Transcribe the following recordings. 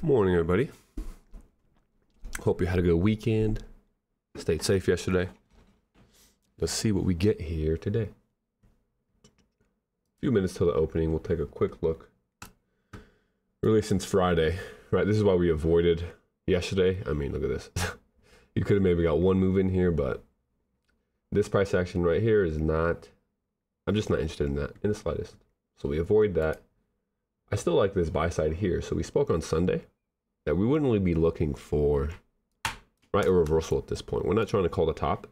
Morning, everybody. Hope you had a good weekend. Stayed safe yesterday. Let's see what we get here today. A few minutes till the opening. We'll take a quick look. Really, since Friday, right? This is why we avoided yesterday. I mean, look at this. You could have maybe got one move in here, but this price action right here is not. I'm just not interested in that in the slightest. So we avoid that. I still like this buy side here. So we spoke on Sunday that we wouldn't really be looking for, right, a reversal at this point. We're not trying to call the top.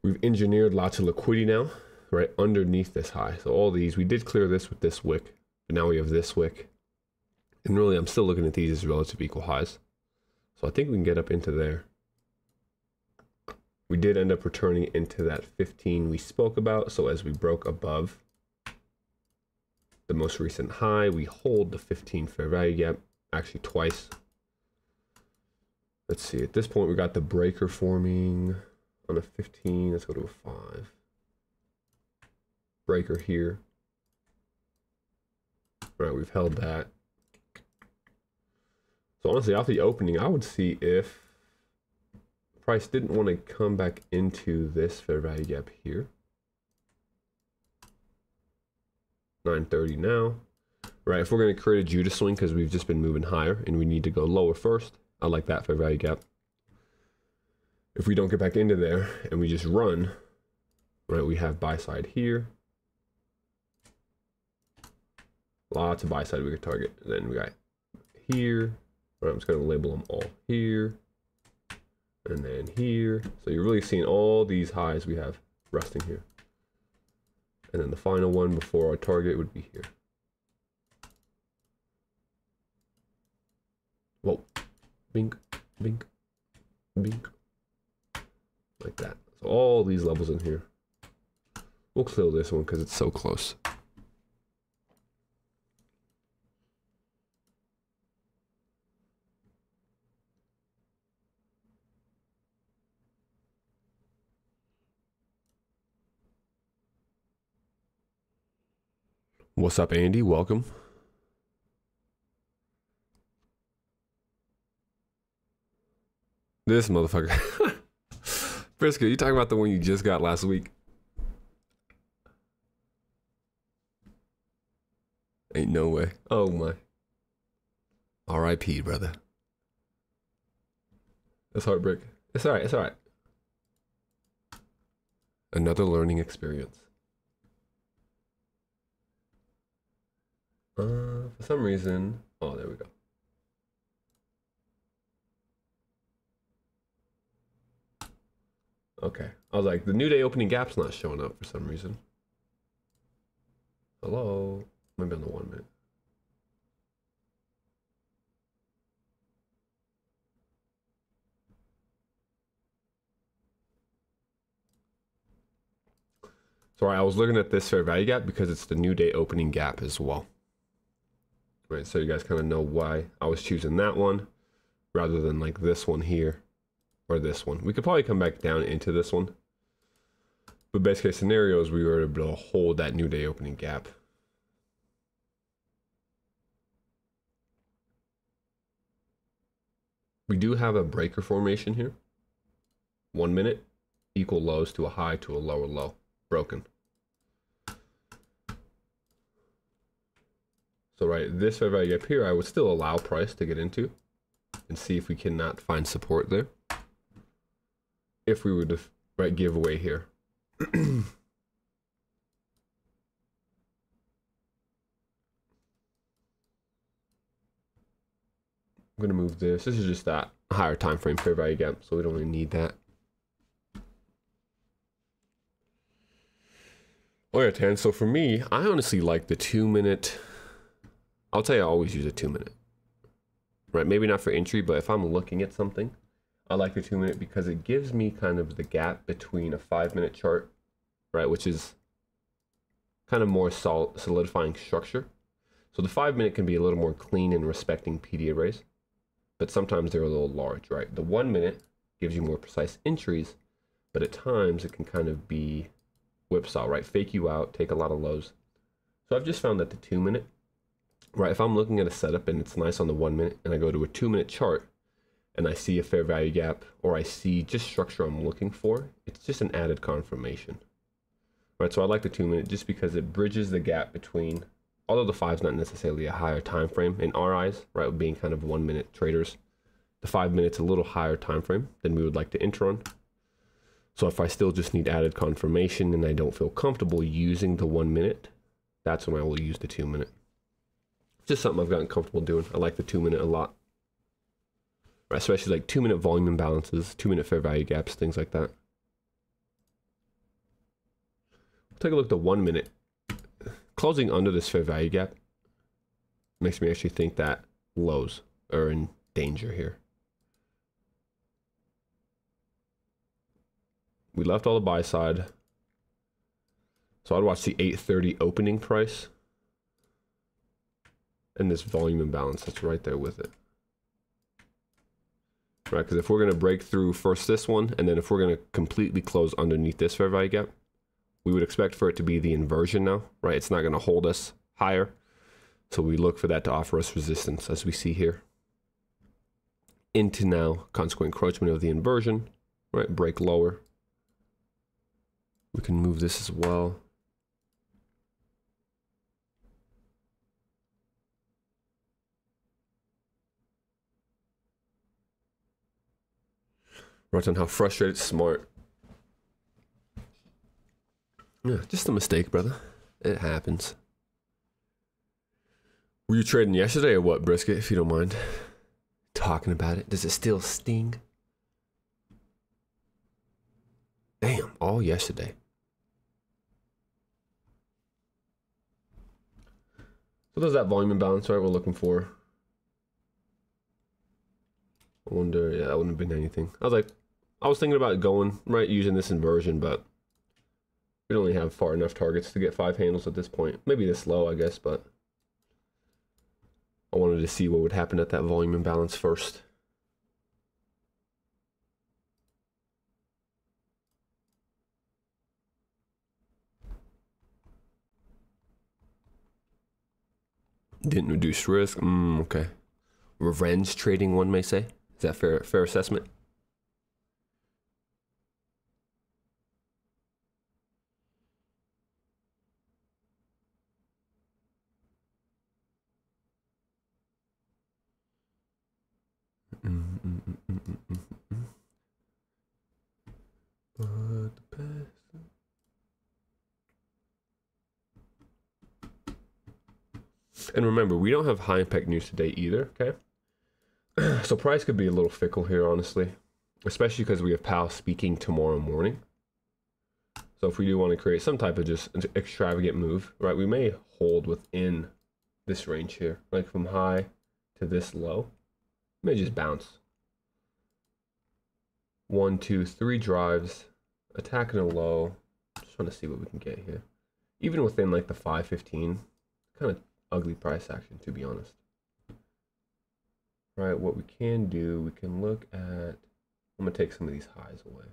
We've engineered lots of liquidity now, right, underneath this high. So all these, we did clear this with this wick, but now we have this wick. And really, I'm still looking at these as relative equal highs. So I think we can get up into there. We did end up returning into that 15 we spoke about. So as we broke above the most recent high, we hold the 15 fair value gap, actually twice. Let's see, at this point we got the breaker forming on a 15. Let's go to a 5. Breaker here. All right, we've held that. So honestly, off the opening, I would see if price didn't want to come back into this fair value gap here. 930 now, right? If we're going to create a Judas swing because we've just been moving higher and we need to go lower first, I like that fair value gap. If we don't get back into there and we just run, right, we have buy side here. Lots of buy side we could target. And then we got here, right? I'm just going to label them all here and then here. So you're really seeing all these highs we have resting here. And then the final one before our target would be here. Whoa. Bink, bink, bink. Like that. So all these levels in here. We'll clear this one because it's so close. What's up, Andy? Welcome. This motherfucker. Briscoe, you talking about the one you just got last week? Ain't no way. Oh my. R.I.P., brother. That's heartbreak. It's alright, it's alright. Another learning experience. For some reason, oh, there we go. Okay, I was like, the new day opening gap's not showing up for some reason. Hello, maybe on the 1 minute. Sorry, I was looking at this fair value gap because it's the new day opening gap as well. Right, so you guys kind of know why I was choosing that one rather than like this one here or this one. We could probably come back down into this one, but best case scenario is we were able to hold that new day opening gap. We do have a breaker formation here. 1 minute, equal lows to a high to a lower low, broken. So right, this fair value gap here, I would still allow price to get into and see if we cannot find support there. If we were to, right, give away here. I'm gonna move this. This is just that higher time frame fair value gap, so we don't really need that. Oh yeah, Tan. So for me, I honestly like the 2 minute. I'll tell you, I always use a 2 minute. Right, maybe not for entry, but if I'm looking at something, I like the 2 minute because it gives me kind of the gap between a 5 minute chart, right, which is kind of more solidifying structure. So the 5 minute can be a little more clean in respecting PD arrays, but sometimes they're a little large, right? The 1 minute gives you more precise entries, but at times it can kind of be whipsaw, right? Fake you out, take a lot of lows. So I've just found that the 2 minute right? If I'm looking at a setup and it's nice on the 1 minute and I go to a 2 minute chart and I see a fair value gap or I see just structure I'm looking for, it's just an added confirmation, right? So I like the 2 minute just because it bridges the gap between, although the 5 is not necessarily a higher time frame in our eyes, right? Being kind of 1 minute traders, the 5 minutes a little higher time frame than we would like to enter on. So if I still just need added confirmation and I don't feel comfortable using the 1 minute, that's when I will use the 2 minute. Just something I've gotten comfortable doing. I like the 2 minute a lot, right? Especially like 2 minute volume imbalances, 2 minute fair value gaps, things like that. We'll take a look at the 1 minute. Closing under this fair value gap makes me actually think that lows are in danger here. We left all the buy side. So I'd watch the 8:30 opening price and this volume imbalance that's right there with it. Right, because if we're going to break through first this one, and then if we're going to completely close underneath this fair value gap, we would expect for it to be the inversion now, right? It's not going to hold us higher. So we look for that to offer us resistance, as we see here. Into now, consequent encroachment of the inversion, right? Break lower. We can move this as well. Wrote on how frustrated, smart. Yeah, just a mistake, brother. It happens. Were you trading yesterday or what, Brisket, if you don't mind talking about it? Does it still sting? Damn, all yesterday. So there's that volume imbalance, right, we're looking for. I wonder, yeah, that wouldn't have been anything. I was thinking about going, right, using this inversion, but we don't really have far enough targets to get 5 handles at this point. Maybe this low, I guess, but I wanted to see what would happen at that volume imbalance first. Didn't reduce risk. Okay. Revenge trading, one may say. Is that fair assessment? And remember, we don't have high impact news today either, okay? So price could be a little fickle here, honestly, especially because we have Powell speaking tomorrow morning. So if we do want to create some type of just extravagant move, right, we may hold within this range here, like from high to this low. May just bounce. 1, 2, 3 drives, attacking a low. Just want to see what we can get here. Even within like the 515, kind of ugly price action, to be honest. Right, what we can do, we can look at, I'm gonna take some of these highs away.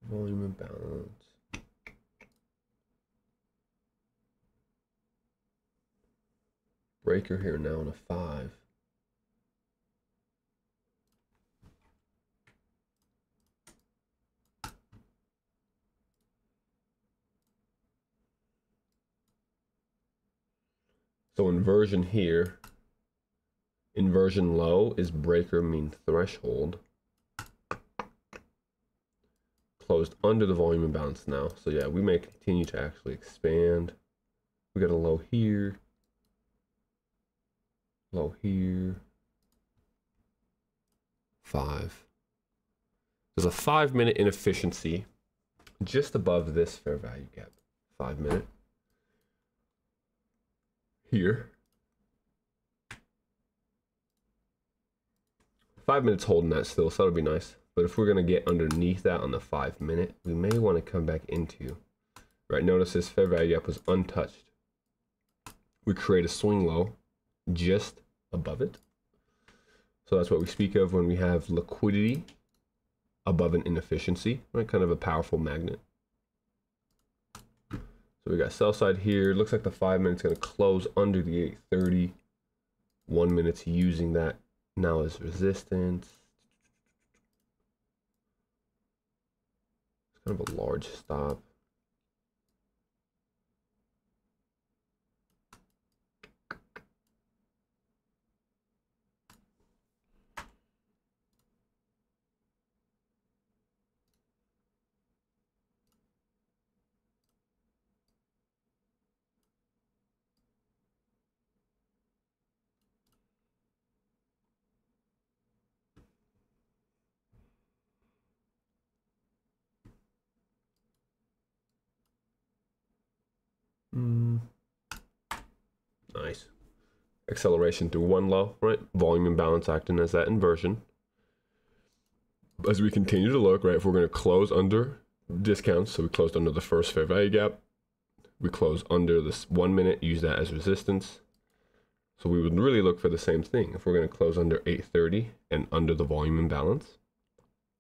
Volume imbalance. Breaker here now on a 5. So inversion here, inversion low is breaker mean threshold. Closed under the volume imbalance now. So yeah, we may continue to actually expand. We got a low here. Low here. 5. There's a 5-minute inefficiency just above this fair value gap. 5 minute. Here. 5 minutes holding that still, so that'll be nice. But if we're gonna get underneath that on the 5 minute, we may want to come back into, right? Notice this fair value gap was untouched. We create a swing low just above it. So that's what we speak of when we have liquidity above an inefficiency, right? Kind of a powerful magnet. So we got sell side here. Looks like the 5 minutes going to close under the 830. 1 minute's using that now as resistance. It's kind of a large stop. Nice. Acceleration through one low, right? Volume imbalance acting as that inversion. As we continue to look, right, if we're going to close under discounts, so we closed under the first fair value gap, we close under this 1 minute, use that as resistance. So we would really look for the same thing. If we're going to close under 830 and under the volume imbalance,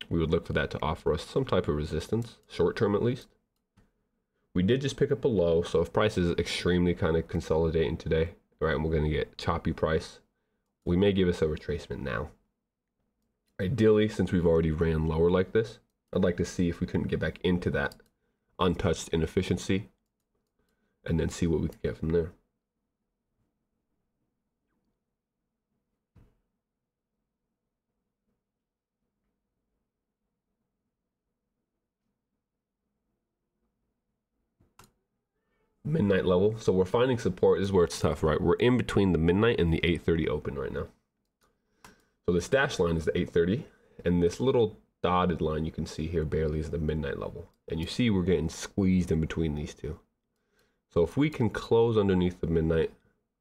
we would look for that to offer us some type of resistance, short term at least. We did just pick up a low, so if price is extremely kind of consolidating today, right, and we're going to get choppy price, we may give us a retracement now. Ideally, since we've already ran lower like this, I'd like to see if we couldn't get back into that untouched inefficiency and then see what we can get from there. Midnight level. So we're finding support. This is where it's tough, right? We're in between the midnight and the 830 open right now. So the dash line is the 830, and this little dotted line you can see here barely is the midnight level. And you see we're getting squeezed in between these two. So if we can close underneath the midnight,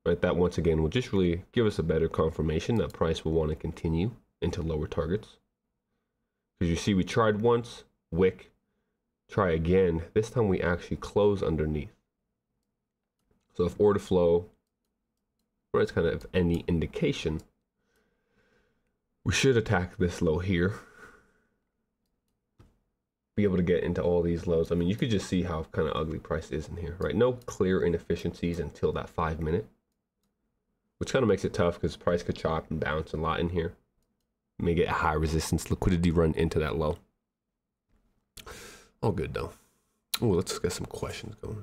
right, that once again will just really give us a better confirmation that price will want to continue into lower targets. Because you see we tried once, wick, try again. This time we actually close underneath. So if order flow, right, it's kind of any indication, we should attack this low here. Be able to get into all these lows. I mean, you could just see how kind of ugly price is in here, right? No clear inefficiencies until that 5 minute, which kind of makes it tough because price could chop and bounce a lot in here. You may get a high resistance liquidity run into that low. All good though. Oh, let's get some questions going.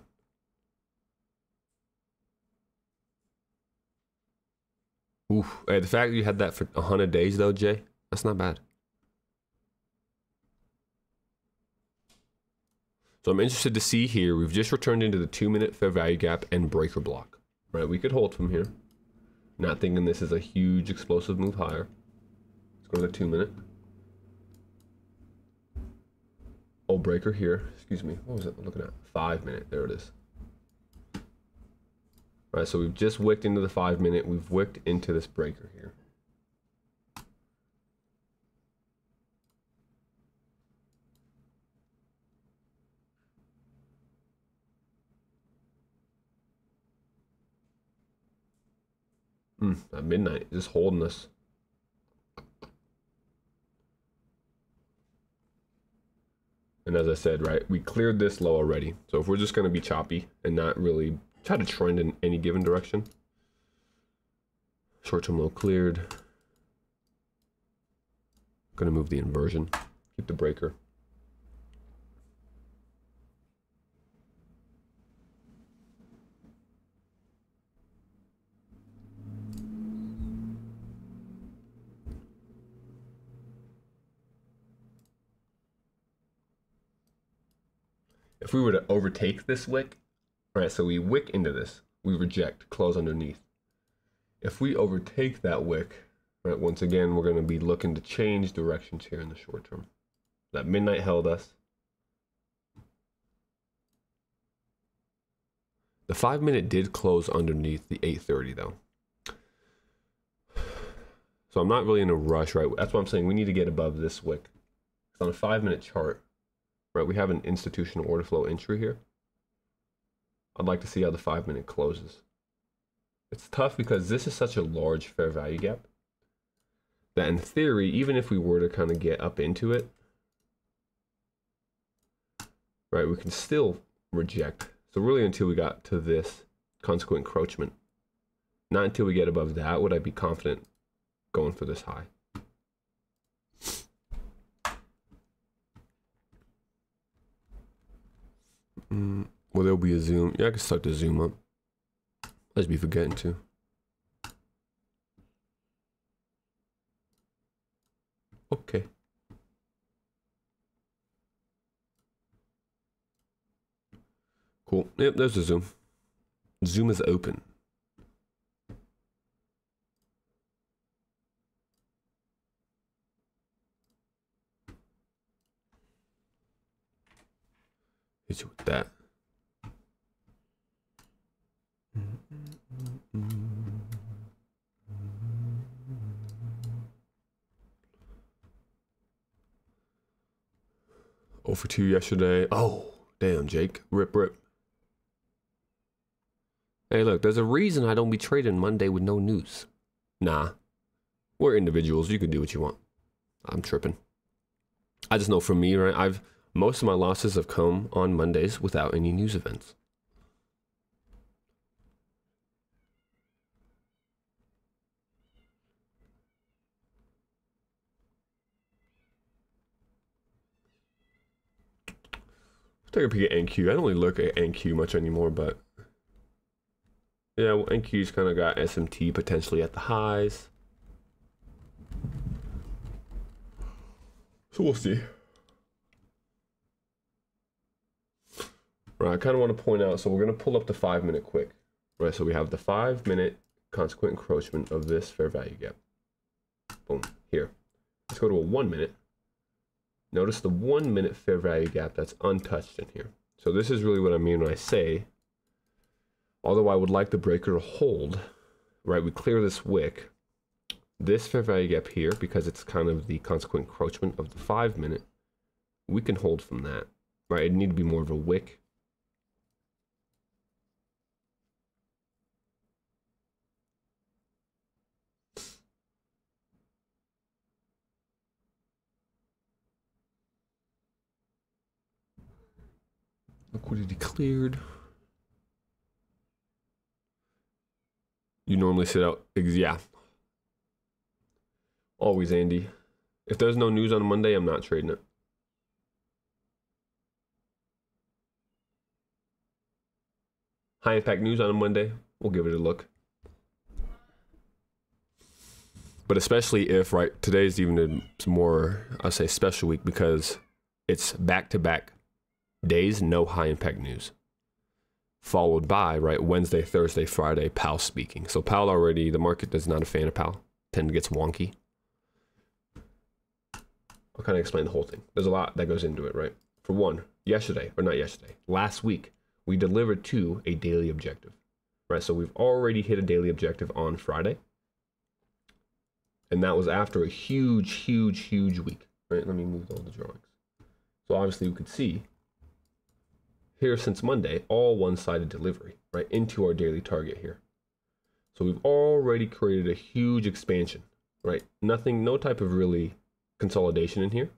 Oof. Hey, the fact that you had that for 100 days though, Jay, that's not bad. So I'm interested to see here, we've just returned into the 2 minute fair value gap and breaker block, right? We could hold from here. Not thinking this is a huge explosive move higher. Let's go to the 2 minute. Oh, breaker here, excuse me. What was it I'm looking at? 5 minute, there it is. All right, so we've just wicked into the 5 minute. We've wicked into this breaker here. At midnight, just holding us. And as I said, right, we cleared this low already. So if we're just going to be choppy and not really try to trend in any given direction. Short-term low cleared. Gonna move the inversion. Keep the breaker. If we were to overtake this wick, right, so we wick into this, we reject, close underneath. If we overtake that wick, right, once again, we're going to be looking to change directions here in the short term. That midnight held us. The 5 minute did close underneath the 830 though. So I'm not really in a rush, right? That's what I'm saying. We need to get above this wick. It's on a 5 minute chart, right? We have an institutional order flow entry here. I'd like to see how the 5 minute closes. It's tough because this is such a large fair value gap that in theory, even if we were to kind of get up into it, right, we can still reject. So really until we got to this consequent encroachment, not until we get above that would I be confident going for this high. Well, there'll be a zoom. Yeah, I can start to zoom up. Let's be forgetting to. Okay. Cool. Yep, there's the zoom. Zoom is open. Hit you with that. Oh for 2 yesterday. Oh, damn, Jake. Rip, rip. Hey, look, there's a reason I don't be trading Monday with no news. Nah. We're individuals. You can do what you want. I'm tripping. I just know for me, right, most of my losses have come on Mondays without any news events. Take a peek at NQ. I don't really look at NQ much anymore, but yeah, well, NQ's kind of got SMT potentially at the highs. So we'll see. Right, I kind of want to point out, so we're going to pull up the 5 minute quick. Right, so we have the 5 minute consequent encroachment of this fair value gap. Boom, here. Let's go to a 1 minute. Notice the 1 minute fair value gap that's untouched in here. So this is really what I mean when I say, although I would like the breaker to hold, right, we clear this wick, this fair value gap here, because it's kind of the consequent encroachment of the 5 minute, we can hold from that, right? It need to be more of a wick. Liquidity cleared. You normally sit out, yeah. Always, Andy. If there's no news on Monday, I'm not trading it. High impact news on a Monday, we'll give it a look. But especially if, right, today's even a more, I'll say, special week because it's back-to-back days, no high impact news. Followed by, right, Wednesday, Thursday, Friday, Powell speaking. So Powell already, the market is not a fan of Powell. Tend to gets wonky. I'll kind of explain the whole thing. There's a lot that goes into it, right? For one, last week, we delivered to a daily objective, right? So we've already hit a daily objective on Friday. And that was after a huge week, right? Let me move all the drawings. So obviously we could see here since Monday, all one-sided delivery, right, into our daily target here. So we've already created a huge expansion, right? No type of really consolidation in here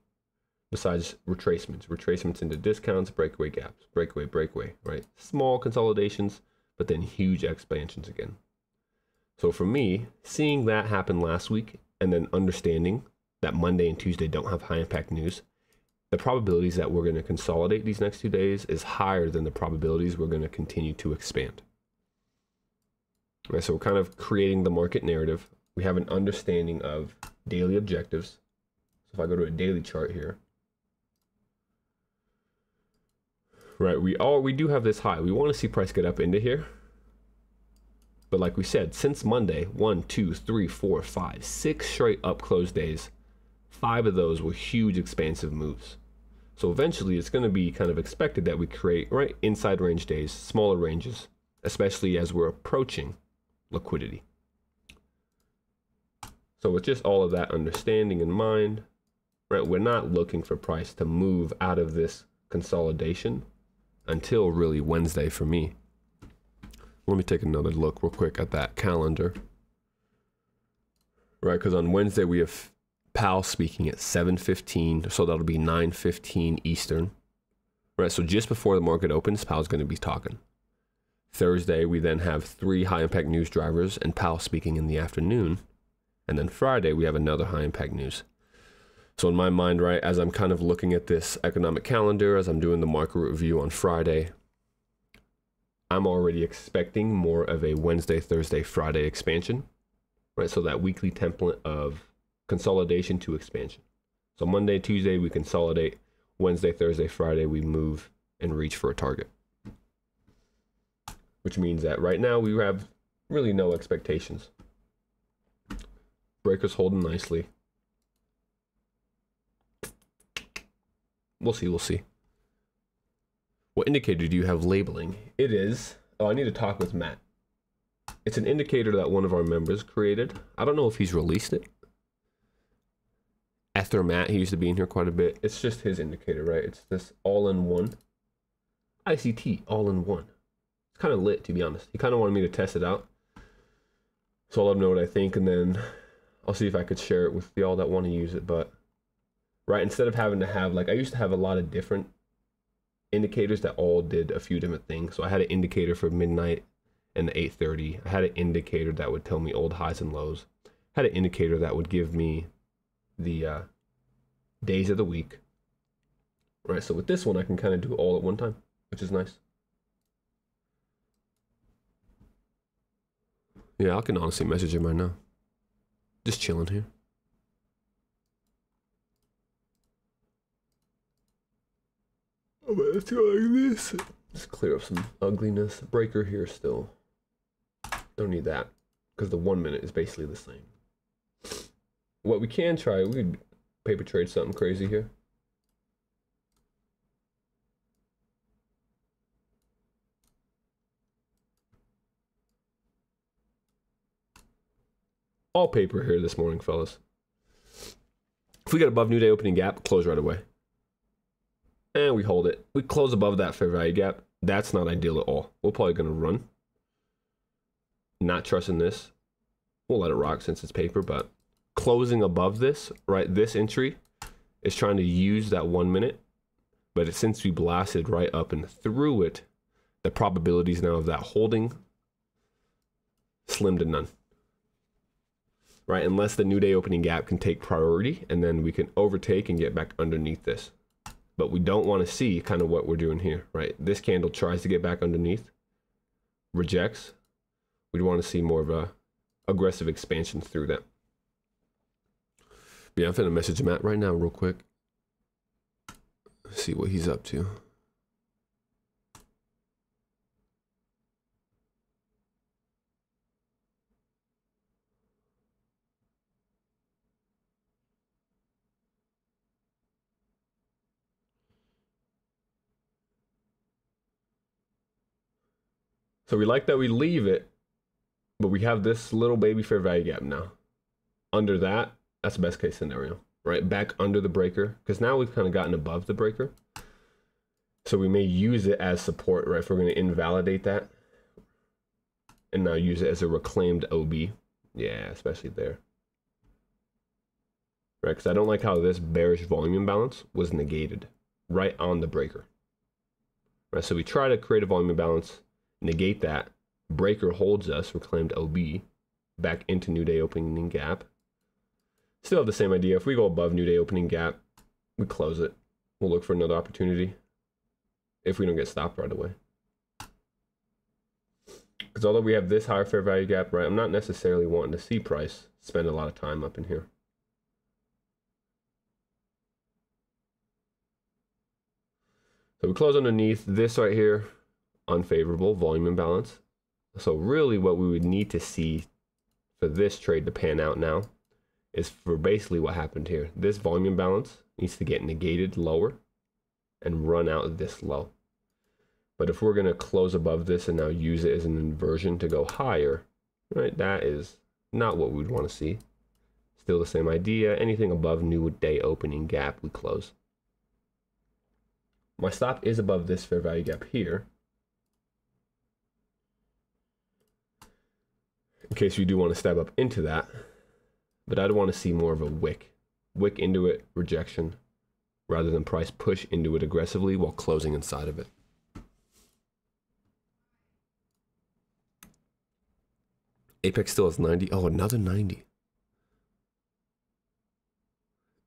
besides retracements into discounts, breakaway gaps, breakaway, right? Small consolidations, but then huge expansions again. So for me, seeing that happen last week and then understanding that Monday and Tuesday don't have high impact news, the probabilities that we're going to consolidate these next 2 days is higher than the probabilities we're going to continue to expand. Right, so we're kind of creating the market narrative. We have an understanding of daily objectives. So if I go to a daily chart here, right, we do have this high. We want to see price get up into here. But like we said, since Monday, 1, 2, 3, 4, 5, 6 straight up close days, 5 of those were huge expansive moves. So eventually it's going to be kind of expected that we create, right, inside range days, smaller ranges, especially as we're approaching liquidity. So with just all of that understanding in mind, right, we're not looking for price to move out of this consolidation until really Wednesday for me. Let me take another look real quick at that calendar. right? Because on Wednesday we have Powell speaking at 7:15, so that'll be 9:15 Eastern, right? So just before the market opens, Powell's going to be talking. Thursday, we then have 3 high-impact news drivers and Powell speaking in the afternoon. And then Friday, we have another high-impact news. So in my mind, right, as I'm kind of looking at this economic calendar, as I'm doing the market review on Friday, I'm already expecting more of a Wednesday, Thursday, Friday expansion, right? So that weekly template of consolidation to expansion. So Monday, Tuesday, we consolidate. Wednesday, Thursday, Friday, we move and reach for a target. Which means that right now we have really no expectations. Breaker's holding nicely. We'll see, we'll see. What indicator do you have labeling? It is, oh, I need to talk with Matt. It's an indicator that one of our members created. I don't know if he's released it. After Matt, he used to be in here quite a bit. It's just his indicator, right? It's this all-in-one. ICT, all-in-one. It's kind of lit, to be honest. He kind of wanted me to test it out. So I'll let him know what I think, and then I'll see if I could share it with y'all that want to use it. But, right, instead of having to have, like, I used to have a lot of different indicators that all did a few different things. So I had an indicator for midnight and the 8:30. I had an indicator that would tell me old highs and lows. I had an indicator that would give me the days of the week. Right, so with this one, I can kind of do it all at one time, which is nice. Yeah, I can honestly message him right now. Just chilling here. Oh, but let's go like this. Just clear up some ugliness. Breaker here still. Don't need that, because the 1 minute is basically the same. What we can try, we could paper trade something crazy here. All paper here this morning, fellas. If we get above new day opening gap, close right away. And we hold it. We close above that fair value gap. That's not ideal at all. We're probably going to run. Not trusting this. We'll let it rock since it's paper, but closing above this, right, this entry is trying to use that 1 minute, but since we blasted right up and through it, the probabilities now of that holding, slim to none. Right, unless the new day opening gap can take priority, and then we can overtake and get back underneath this. But we don't want to see kind of what we're doing here, right? This candle tries to get back underneath, rejects. We want to see more of a aggressive expansion through that. But yeah, I'm finna message Matt right now real quick. See what he's up to. So we like that we leave it, but we have this little baby fair value gap now. Under that, that's the best case scenario, right? Back under the breaker, because now we've kind of gotten above the breaker. So we may use it as support, right? If we're going to invalidate that and now use it as a reclaimed OB. Yeah, especially there. Right, because I don't like how this bearish volume imbalance was negated right on the breaker. Right, so we try to create a volume imbalance, negate that. Breaker holds us, reclaimed OB, back into new day opening gap. Still have the same idea. If we go above new day opening gap, we close it. We'll look for another opportunity if we don't get stopped right away. Because although we have this higher fair value gap, right, I'm not necessarily wanting to see price spend a lot of time up in here. So we close underneath this right here, unfavorable volume imbalance. So really what we would need to see for this trade to pan out now is for basically what happened here. This volume imbalance needs to get negated lower and run out this low. But if we're going to close above this and now use it as an inversion to go higher, right, that is not what we'd want to see. Still the same idea. Anything above new day opening gap, we close. My stop is above this fair value gap here. In case you do want to step up into that. but I'd want to see more of a wick into it, rejection, rather than price push into it aggressively while closing inside of it. Apex still has 90. Oh, another 90.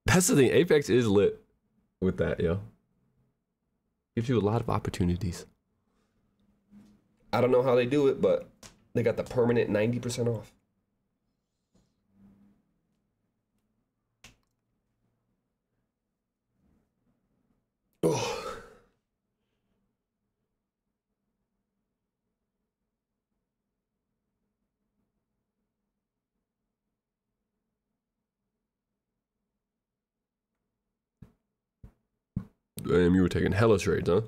That's the thing. Apex is lit with that, yo. Gives you a lot of opportunities. I don't know how they do it, but they got the permanent 90% off. Oh. Damn, you were taking hella trades, huh?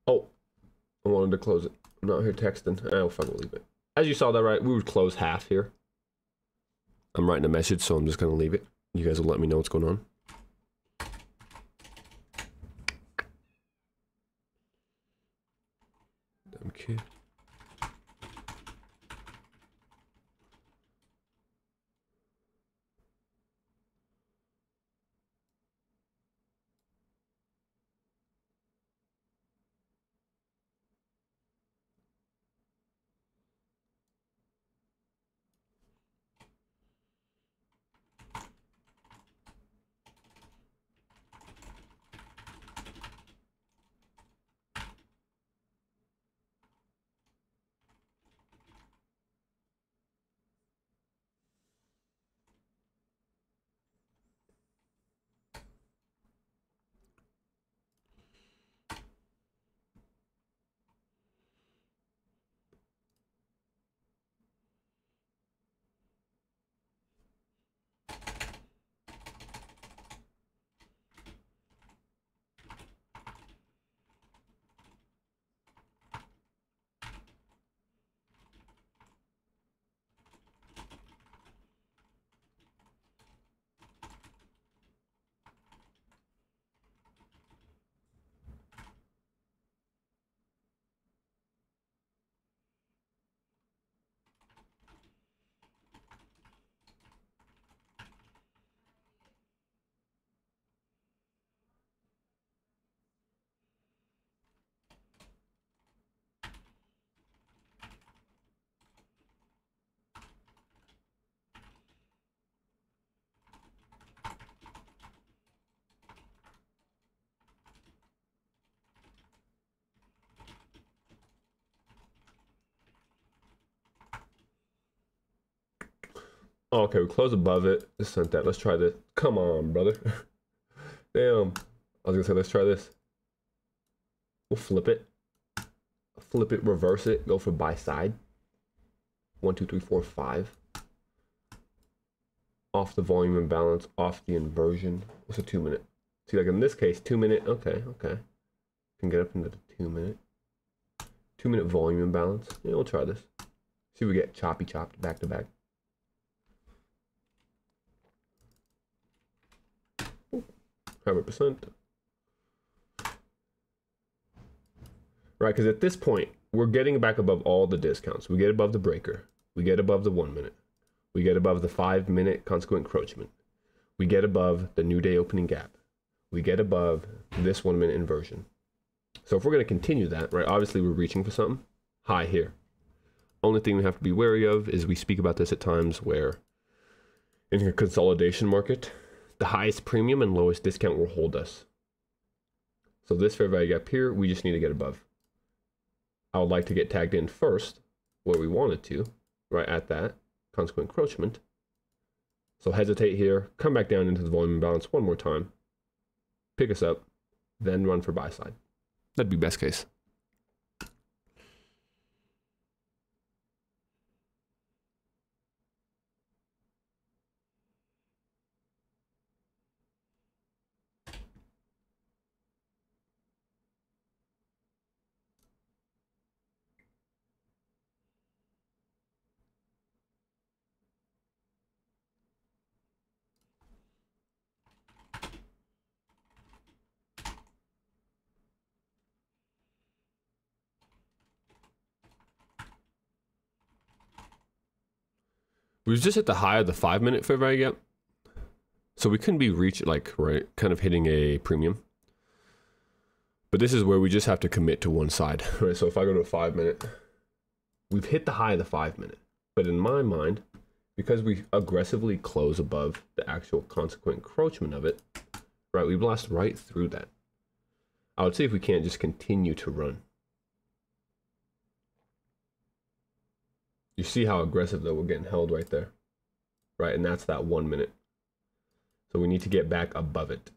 Oh, I wanted to close it. I'm not here texting. I'll fucking leave it. As you saw that, right? We would close half here. I'm writing a message, so I'm just going to leave it. You guys will let me know what's going on. Damn kid. Oh, okay, we close above it. Just sent that. Let's try this. Come on, brother. Damn. I was gonna say, let's try this. We'll flip it. Flip it, reverse it, go for buy side. 1, 2, 3, 4, 5. Off the volume imbalance, off the inversion. What's a 2 minute? See, like in this case, 2 minute. Okay. Can get up into the 2 minute. 2 minute volume imbalance. Yeah, we'll try this. See if we get chopped back to back. 100%. Right, because at this point, we're getting back above all the discounts. We get above the breaker. We get above the 1 minute. We get above the 5 minute consequent encroachment. We get above the new day opening gap. We get above this 1 minute inversion. So if we're going to continue that, right, obviously we're reaching for something high here. Only thing we have to be wary of is we speak about this at times where in a consolidation market, the highest premium and lowest discount will hold us. So this fair value gap here, we just need to get above. I would like to get tagged in first where we wanted to, right at that consequent encroachment. So hesitate here, come back down into the volume imbalance one more time, pick us up, then run for buy side. That'd be best case. We was just at the high of the 5-minute fair value gap. So we couldn't be right, kind of hitting a premium. But this is where we just have to commit to one side, right? So if I go to a 5-minute, we've hit the high of the 5-minute. But in my mind, because we aggressively close above the actual consequent encroachment of it, right, we blast right through that. I would say if we can't just continue to run. You see how aggressive though we're getting held right there, right? And that's that 1 minute. So we need to get back above it.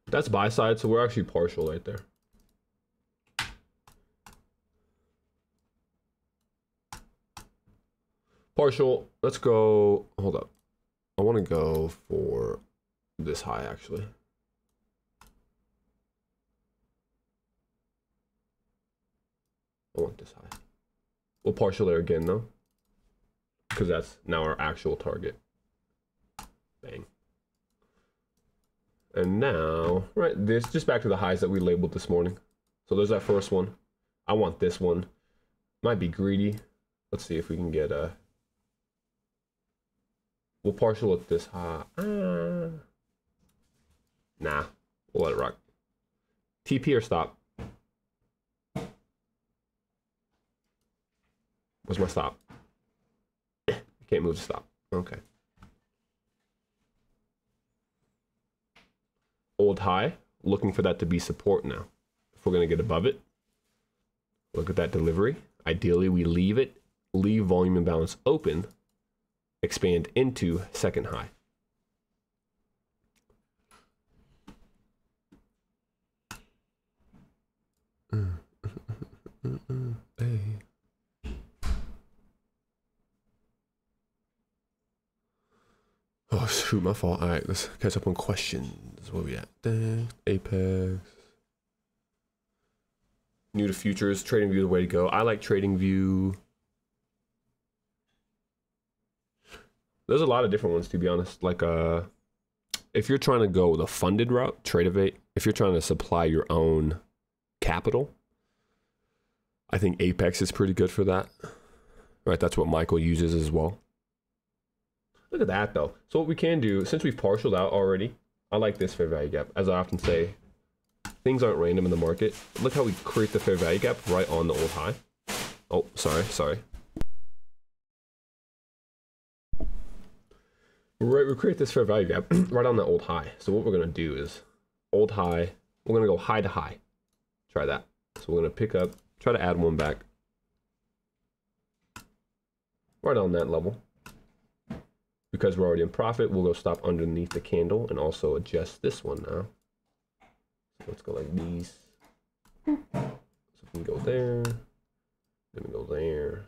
That's buy side, so we're actually partial right there. Partial, let's go, hold up. I want to go for this high actually. I want this high. We'll partial there again though, because that's now our actual target. Bang. And now, right, this just back to the highs that we labeled this morning. So there's that first one. I want this one. Might be greedy. Let's see if we can get a. We'll partial at this high. Nah, we'll let it rock. TP or stop. Where's my stop? You can't move the stop. Okay. Old high, looking for that to be support now. If we're gonna get above it, look at that delivery. Ideally, we leave it, leave volume imbalance open, expand into second high. Hey. Oh shoot, my fault. All right, let's catch up on questions. Where we at? Apex. New to futures, trading view the way to go. I like trading view. There's a lot of different ones to be honest. Like if you're trying to go the funded route, Tradeovate. If you're trying to supply your own capital, I think Apex is pretty good for that. Right, that's what Michael uses as well. Look at that though. So what we can do, since we've partialed out already, I like this fair value gap. As I often say, things aren't random in the market. Look how we create the fair value gap right on the old high. Oh, sorry. Right, we create this fair value gap right on the old high. So what we're gonna do is old high, we're gonna go high to high. Try that. So we're gonna pick up, try to add one back. Right on that level. Because we're already in profit, we'll go stop underneath the candle and also adjust this one now. So let's go like these. So we can go there, then we go there.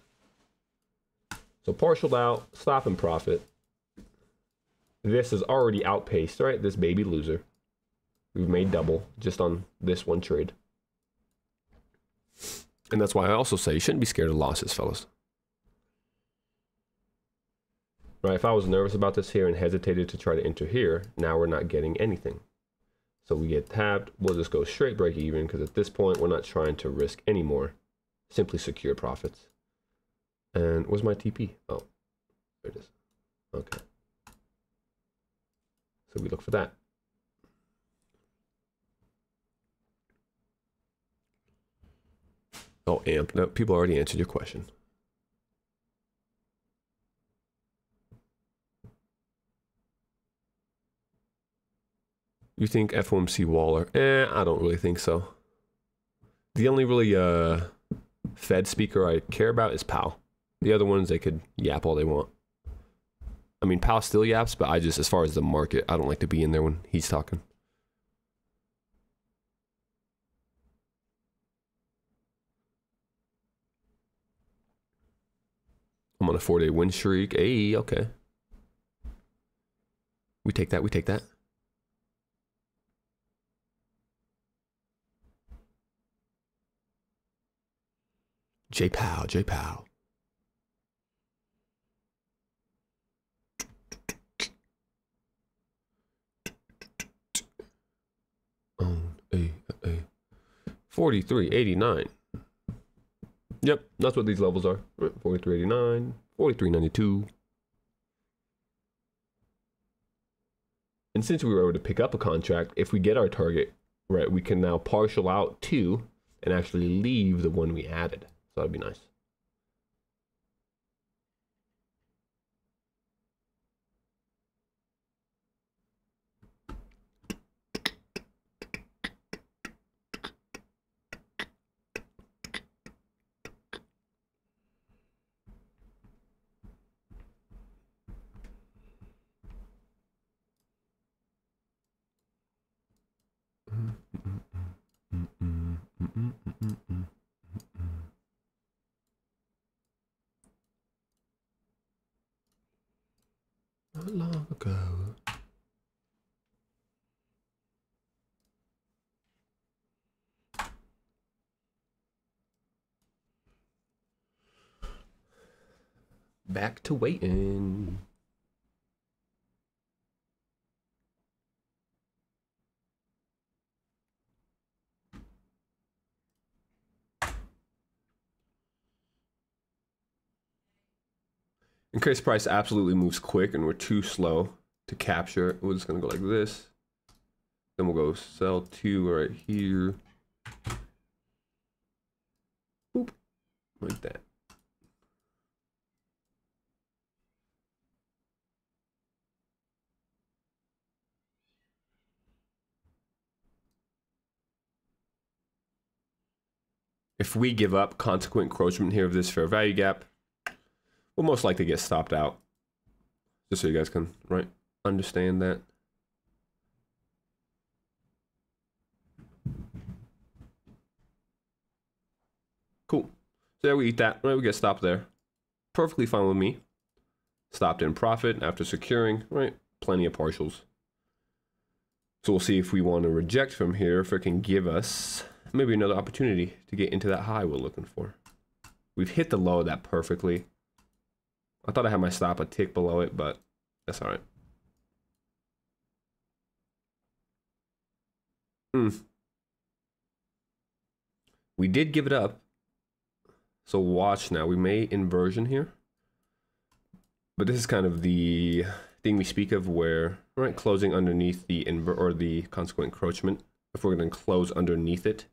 So partialed out, stop in profit. This is already outpaced, right? This baby loser. We've made double just on this one trade. And that's why I also say you shouldn't be scared of losses, fellas. Right, if I was nervous about this here and hesitated to try to enter here, now we're not getting anything. So we get tapped, we'll just go straight break even because at this point we're not trying to risk anymore. Simply secure profits. And where's my TP? Oh, there it is. Okay. So we look for that. Oh, AMP. No, people already answered your question. You think FOMC Waller? I don't really think so. The only really Fed speaker I care about is Powell. The other ones, they could yap all they want. I mean, Powell still yaps, but I just, as far as the market, I don't like to be in there when he's talking. I'm on a 4-day win streak. Hey, okay. We take that. We take that. J-Pow, J-Pow. A 43.89. Yep, that's what these levels are. 43.89, 43.92. And since we were able to pick up a contract, if we get our target, right, we can now partial out 2 and actually leave the one we added. So that'd be nice. Not long ago. Back to waiting. In case price absolutely moves quick and we're too slow to capture, we're just gonna go like this. Then we'll go sell 2 right here. Boop. Like that. If we give up consequent encroachment here of this fair value gap, we'll most likely get stopped out. Just so you guys can, right, understand that. Cool. So there we eat that, right? We get stopped there. Perfectly fine with me. Stopped in profit after securing, right? Plenty of partials. So we'll see if we want to reject from here, if it can give us maybe another opportunity to get into that high we're looking for. We've hit the low of that perfectly. I thought I had my stop a tick below it, but that's all right. We did give it up. So watch now. We may inversion here. But this is kind of the thing we speak of where, right, closing underneath the the consequent encroachment. If we're going to close underneath it,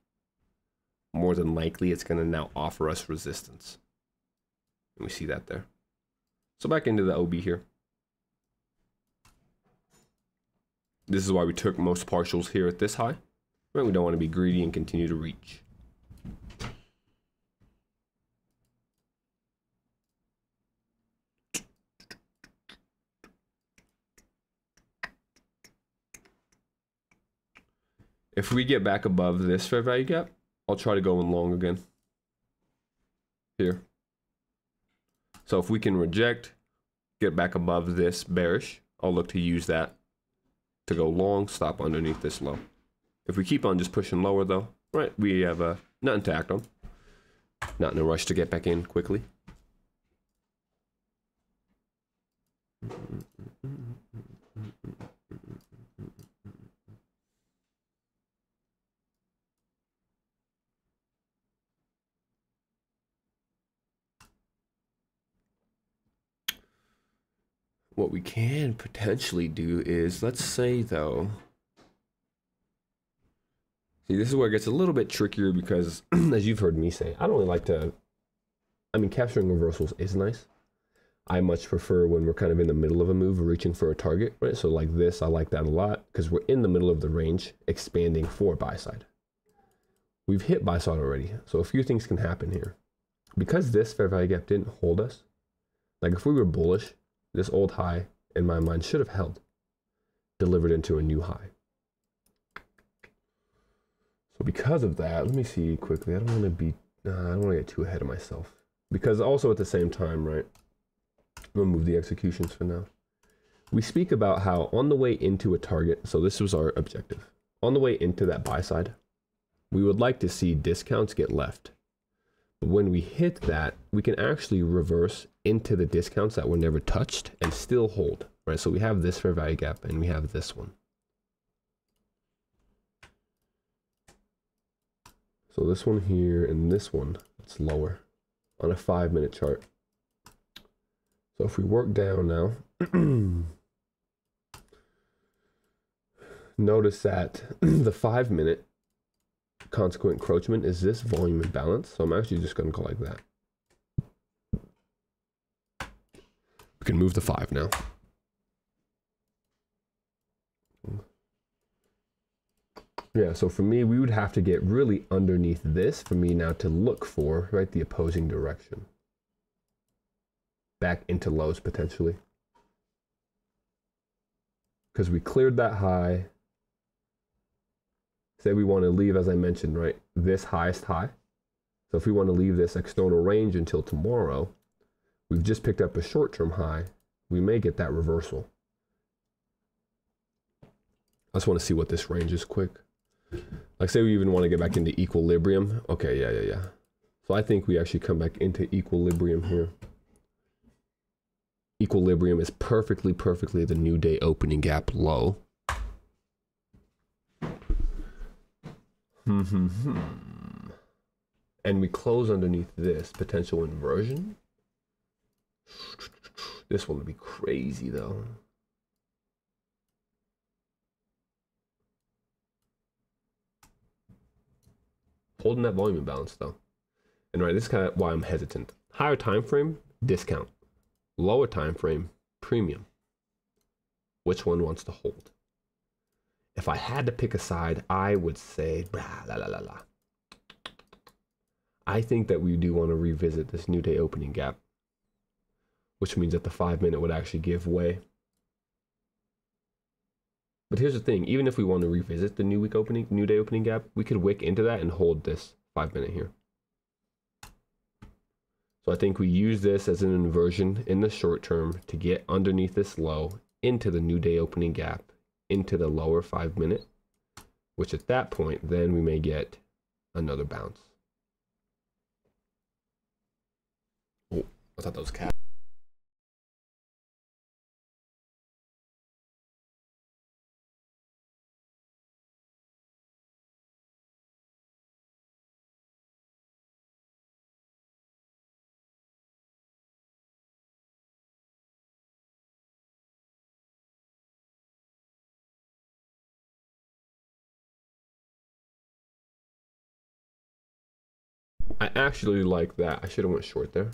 more than likely it's going to now offer us resistance. And we see that there. So back into the OB here. This is why we took most partials here at this high. Right? We don't want to be greedy and continue to reach. If we get back above this fair value gap, I'll try to go in long again. Here. So if we can reject, get back above this bearish, I'll look to use that to go long, stop underneath this low. If we keep on just pushing lower though, right, we have nothing to act on. Not in a rush to get back in quickly. What we can potentially do is, let's say though, see, this is where it gets a little bit trickier because, as you've heard me say, I don't really like to, I mean, capturing reversals is nice. I much prefer when we're kind of in the middle of a move, reaching for a target, right? So like this, I like that a lot because we're in the middle of the range, expanding for buy side. We've hit buy side already, so a few things can happen here. Because this fair value gap didn't hold us, like if we were bullish, this old high, in my mind, should have held, delivered into a new high. So because of that, let me see quickly. I don't want to be, I don't want to get too ahead of myself. Because also at the same time, right, I'm going to move the executions for now. We speak about how on the way into a target, so this was our objective. On the way into that buy side, we would like to see discounts get left. But when we hit that, we can actually reverse into the discounts that were never touched and still hold, right? So we have this fair value gap and we have this one. So this one here and this one, it's lower on a 5-minute chart. So if we work down now, notice that the 5-minute consequent encroachment is this volume imbalance. So I'm actually just going to go like that. We can move the 5 now. Yeah, so for me, we would have to get really underneath this for me now to look for, right, the opposing direction. Back into lows potentially. Because we cleared that high. Say we want to leave, as I mentioned, right, this highest high. So if we want to leave this external range until tomorrow, we've just picked up a short-term high. We may get that reversal. I just want to see what this range is quick. Like say we even want to get back into equilibrium. Okay, yeah. So I think we actually come back into equilibrium here. Equilibrium is perfectly the new day opening gap low. And we close underneath this potential inversion. This one would be crazy though. Holding that volume imbalance though. And right, this is kind of why I'm hesitant. Higher time frame, discount. Lower time frame, premium. Which one wants to hold? If I had to pick a side, I would say I think that we do want to revisit this new day opening gap, which means that the 5-minute would actually give way. But here's the thing, even if we want to revisit the new day opening gap, we could wick into that and hold this 5-minute here. So I think we use this as an inversion in the short term to get underneath this low into the new day opening gap, into the lower 5-minute, which at that point, then we may get another bounce. Oh, I thought that was cat. I actually like that. I should have went short there.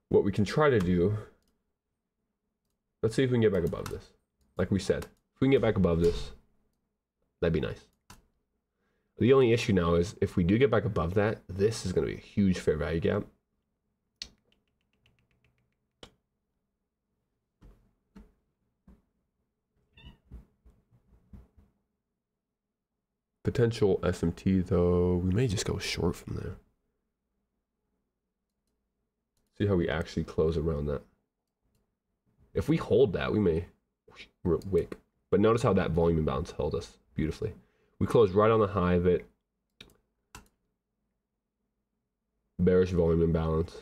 What we can try to do, let's see if we can get back above this. Like we said, if we can get back above this, that'd be nice. The only issue now is if we do get back above that, this is going to be a huge fair value gap. Potential SMT though, we may just go short from there. See how we actually close around that. If we hold that, we may wick. But notice how that volume imbalance held us beautifully. We closed right on the high of it. Bearish volume imbalance.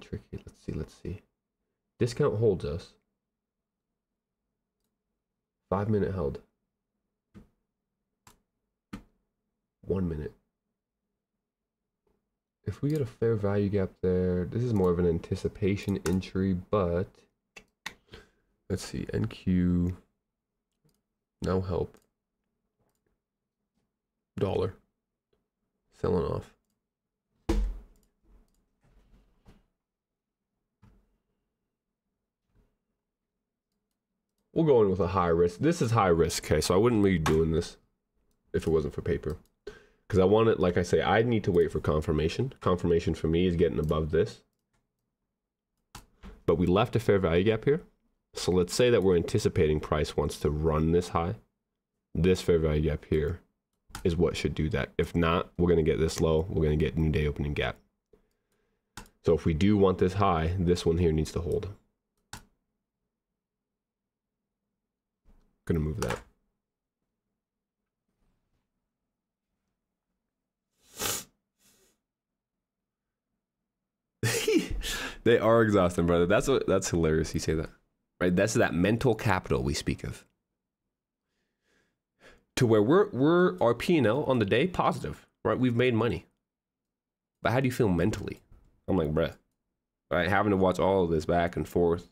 Tricky. Let's see. Discount holds us. 5-minute held. 1 minute. If we get a fair value gap there, this is more of an anticipation entry, but let's see. NQ. Now help. Dollar. Selling off. We'll go in with a high risk. This is high risk, okay? So I wouldn't be doing this if it wasn't for paper. Because I want it, like I say, I need to wait for confirmation. Confirmation for me is getting above this. But we left a fair value gap here. So let's say that we're anticipating price wants to run this high. This fair value gap here is what should do that. If not, we're going to get this low. We're going to get new day opening gap. So if we do want this high, this one here needs to hold. Going to move that. They are exhausting, brother. That's hilarious. You say that, right? That's that mental capital we speak of. To where we're our P&L on the day positive, right? We've made money. But how do you feel mentally? I'm like, bruh, right? Having to watch all of this back and forth.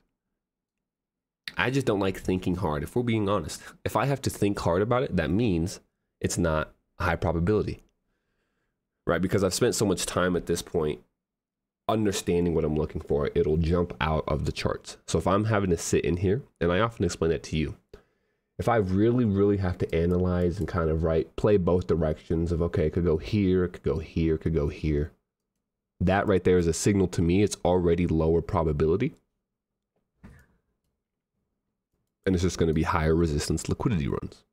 I just don't like thinking hard. If we're being honest, if I have to think hard about it, that means it's not a high probability, right? Because I've spent so much time at this point understanding what I'm looking for, it'll jump out of the charts. So if I'm having to sit in here, and I often explain that to you, if I really, really have to analyze and kind of play both directions of, okay, it could go here, it could go here, it could go here. That right there is a signal to me it's already lower probability. And it's just going to be higher resistance liquidity runs.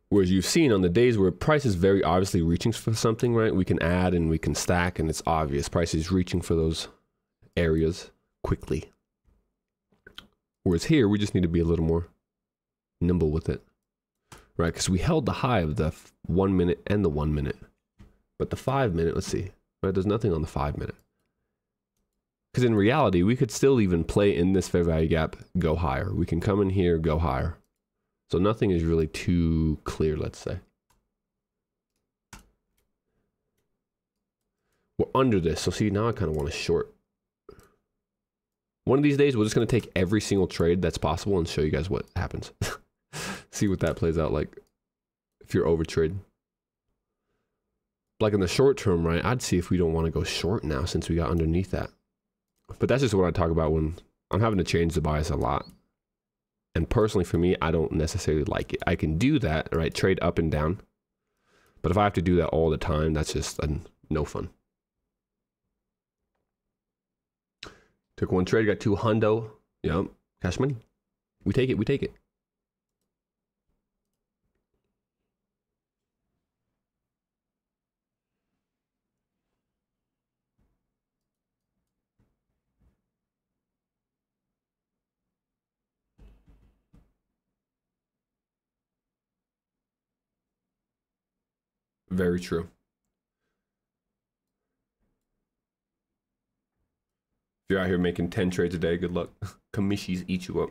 Whereas you've seen on the days where price is very obviously reaching for something, right? We can add and we can stack and it's obvious. Price is reaching for those areas quickly. Whereas here, we just need to be a little more nimble with it, right? Because we held the high of the 1 minute and the 1 minute. But the 5 minute, let's see, right? There's nothing on the 5 minute. Because in reality, we could still even play in this fair value gap, go higher. We can come in here, go higher. So nothing is really too clear, let's say. We're under this. So see, now I kind of want to short. One of these days, we're just going to take every single trade that's possible and show you guys what happens. See what that plays out like if you're over trading. Like in the short term, right? I'd see if we don't want to go short now since we got underneath that. But that's just what I talk about when I'm having to change the bias a lot. And personally for me, I don't necessarily like it. I can do that, right? Trade up and down. But if I have to do that all the time, that's just no fun. Took one trade, got 2 hundo. Yep, cash money. We take it, we take it. Very true. If you're out here making 10 trades a day, good luck. Commissions eat you up.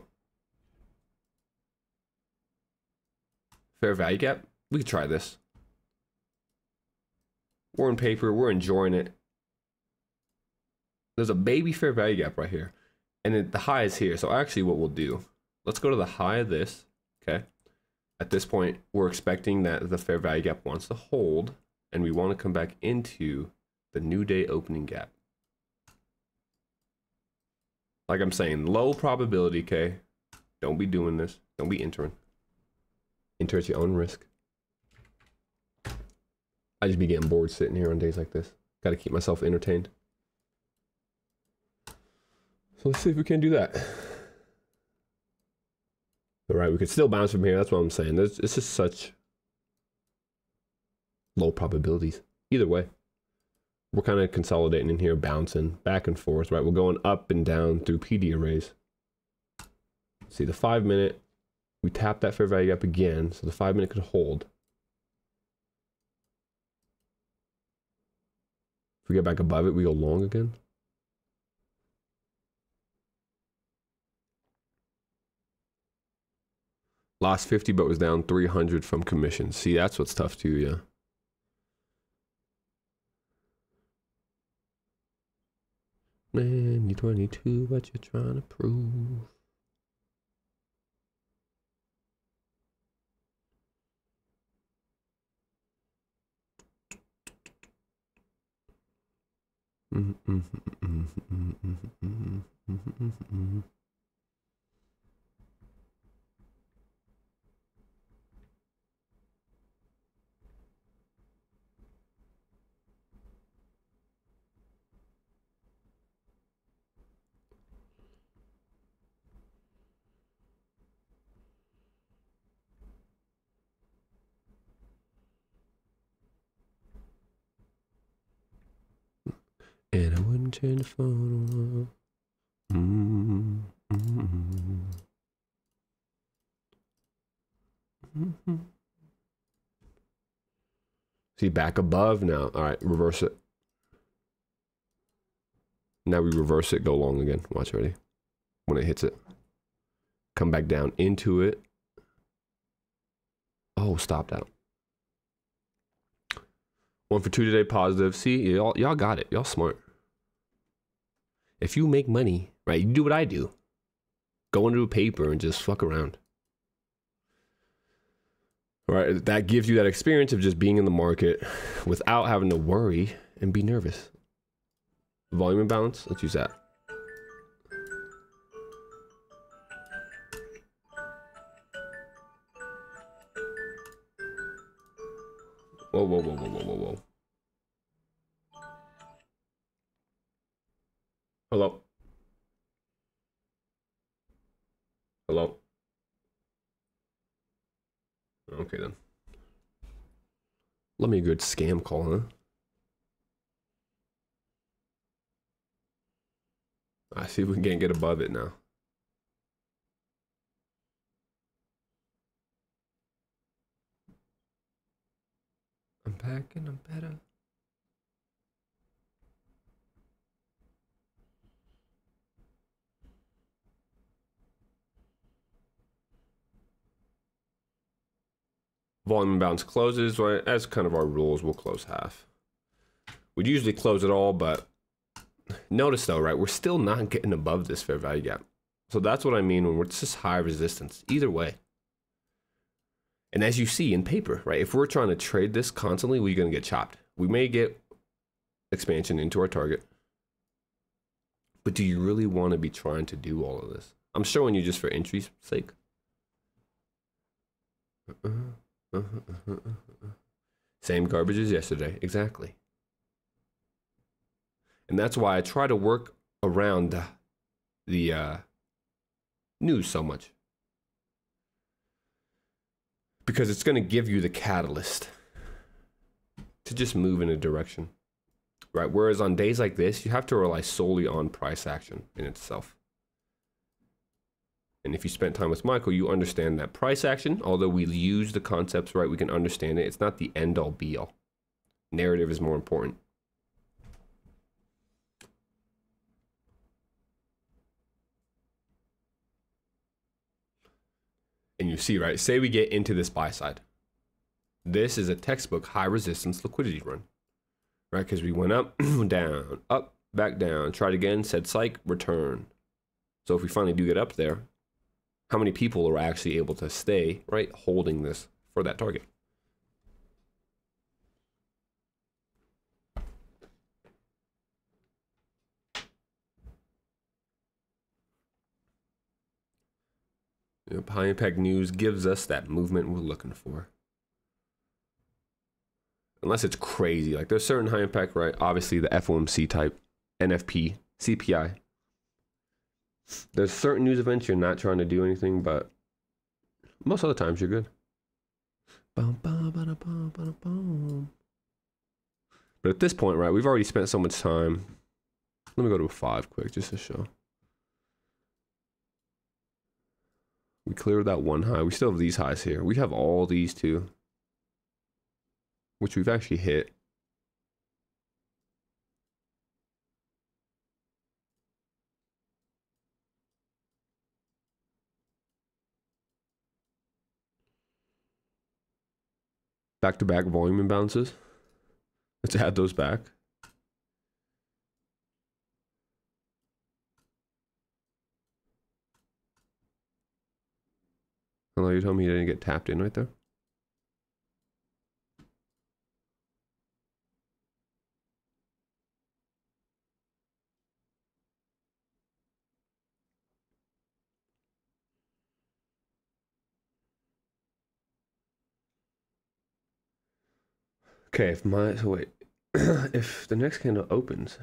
Fair value gap. We could try this. We're in paper. We're enjoying it. There's a baby fair value gap right here. And the high is here. So actually what we'll do, let's go to the high of this. Okay. At this point, we're expecting that the fair value gap wants to hold. And we want to come back into the new day opening gap. Like I'm saying, low probability, okay? Don't be doing this. Don't be entering. Enter at your own risk. I just be getting bored sitting here on days like this. Got to keep myself entertained. So let's see if we can do that. All right, we could still bounce from here. That's what I'm saying. It's just such low probabilities. Either way. We're kind of consolidating in here, bouncing back and forth, right? We're going up and down through PD arrays. See the 5 minute, we tap that fair value up again, so the 5 minute could hold. If we get back above it, we go long again. Lost 50, but was down 300 from commissions. See, that's what's tough too, yeah. Man, you're 22, what you trying to prove? And I wouldn't turn the phone on. See, back above now. All right, reverse it. Now we reverse it, go long again. Watch, ready? When it hits it. Come back down into it. Oh, stopped out. 1 for 2 today, positive. See, y'all got it. Y'all smart. If you make money, right, you do what I do. Go into a paper and just fuck around. Right, that gives you that experience of just being in the market without having to worry and be nervous. Volume imbalance, let's use that. Whoa, whoa, whoa, whoa, whoa, whoa, whoa. Hello? Hello? Okay then. Let me a good scam call, huh? I see if we can't get above it now. I'm packing, I'm better. Volume imbalance closes, right? As kind of our rules, we'll close half. We'd usually close it all, but notice though, right? We're still not getting above this fair value gap. So that's what I mean when it's just high resistance, either way. And as you see in paper, right? If we're trying to trade this constantly, we're going to get chopped. We may get expansion into our target. But do you really want to be trying to do all of this? I'm showing you just for entry's sake. Same garbage as yesterday, exactly. And that's why I try to work around the news so much. Because it's going to give you the catalyst to just move in a direction, right? Whereas on days like this, you have to rely solely on price action in itself. And if you spent time with Michael, you understand that price action, although we use the concepts right, we can understand it. It's not the end all be all. Narrative is more important. And you see, right, say we get into this buy side. This is a textbook high resistance liquidity run, right? Because we went up, down, up, back down, tried again, said psych, return. So if we finally do get up there, how many people are actually able to stay, right, holding this for that target? Yep, high impact news gives us that movement we're looking for. Unless it's crazy, like there's certain high impact, right? Obviously the FOMC type, NFP, CPI. There's certain news events you're not trying to do anything, but most of the times you're good. But at this point, right, we've already spent so much time. Let me go to a 5 quick just to show. We cleared that one high. We still have these highs here. We have all these too, which we've actually hit. Back-to-back volume imbalances. Let's add those back. Hello, you told me you didn't get tapped in right there? Okay, so wait. If the next candle opens.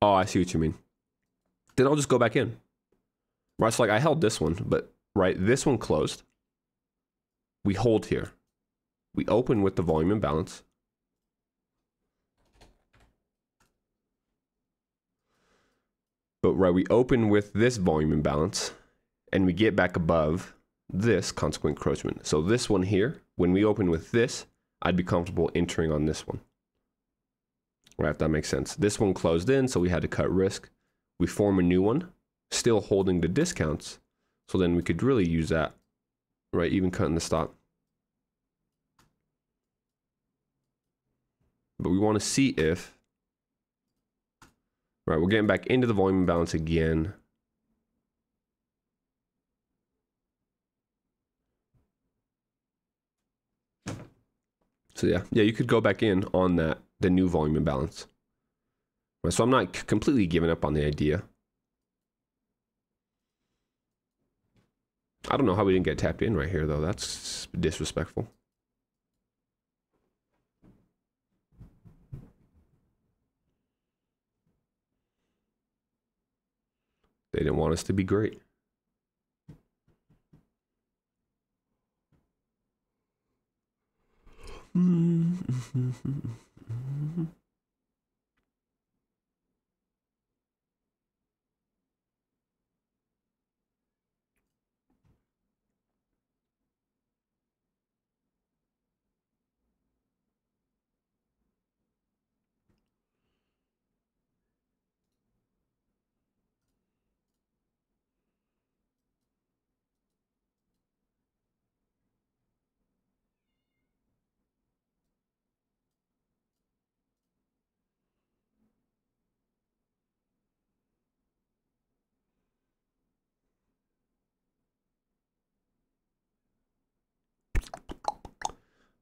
Oh, I see what you mean. Then I'll just go back in. Right, so like I held this one, but right, this one closed. We hold here. We open with the volume imbalance. But right, we open with this volume imbalance and we get back above this consequent encroachment. So this one here, when we open with this, I'd be comfortable entering on this one. Right, if that makes sense. This one closed in, so we had to cut risk. We form a new one, still holding the discounts. So then we could really use that, right? Even cutting the stop. But we want to see if, right, we're getting back into the volume imbalance again. So yeah, you could go back in on that, the new volume imbalance. Right, so I'm not completely giving up on the idea. I don't know how we didn't get tapped in right here though. That's disrespectful. They didn't want us to be great.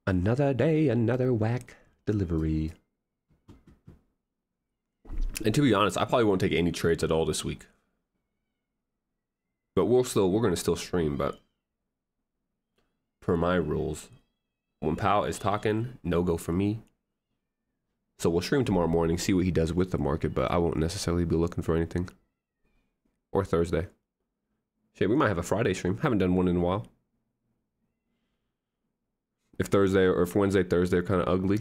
Another day, another whack delivery. And to be honest, I probably won't take any trades at all this week. But we're gonna still stream, but per my rules, when Powell is talking, no go for me. So we'll stream tomorrow morning, see what he does with the market, but I won't necessarily be looking for anything. Or Thursday. Shit, we might have a Friday stream. Haven't done one in a while. If Thursday or if Wednesday, Thursday are kind of ugly,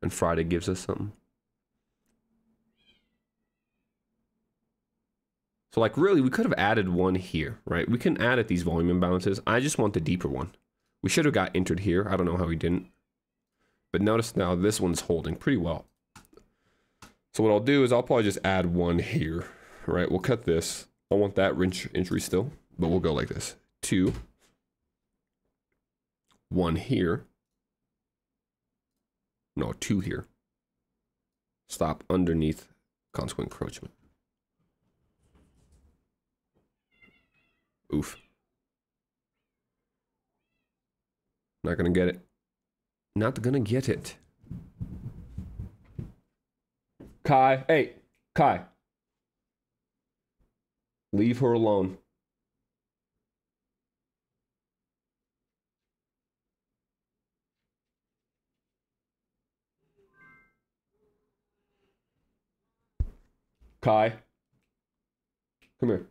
and Friday gives us something. So like really, we could have added one here, right? We can add at these volume imbalances. I just want the deeper one. We should have got entered here. I don't know how we didn't. But notice now this one's holding pretty well. So what I'll do is I'll probably just add one here, right? We'll cut this. I want that entry still, but we'll go like this. 2. 1 here. No, 2 here. Stop underneath consequent encroachment. Oof. Not gonna get it. Not gonna get it. Kai, hey, Kai. Leave her alone. Kai. Come here.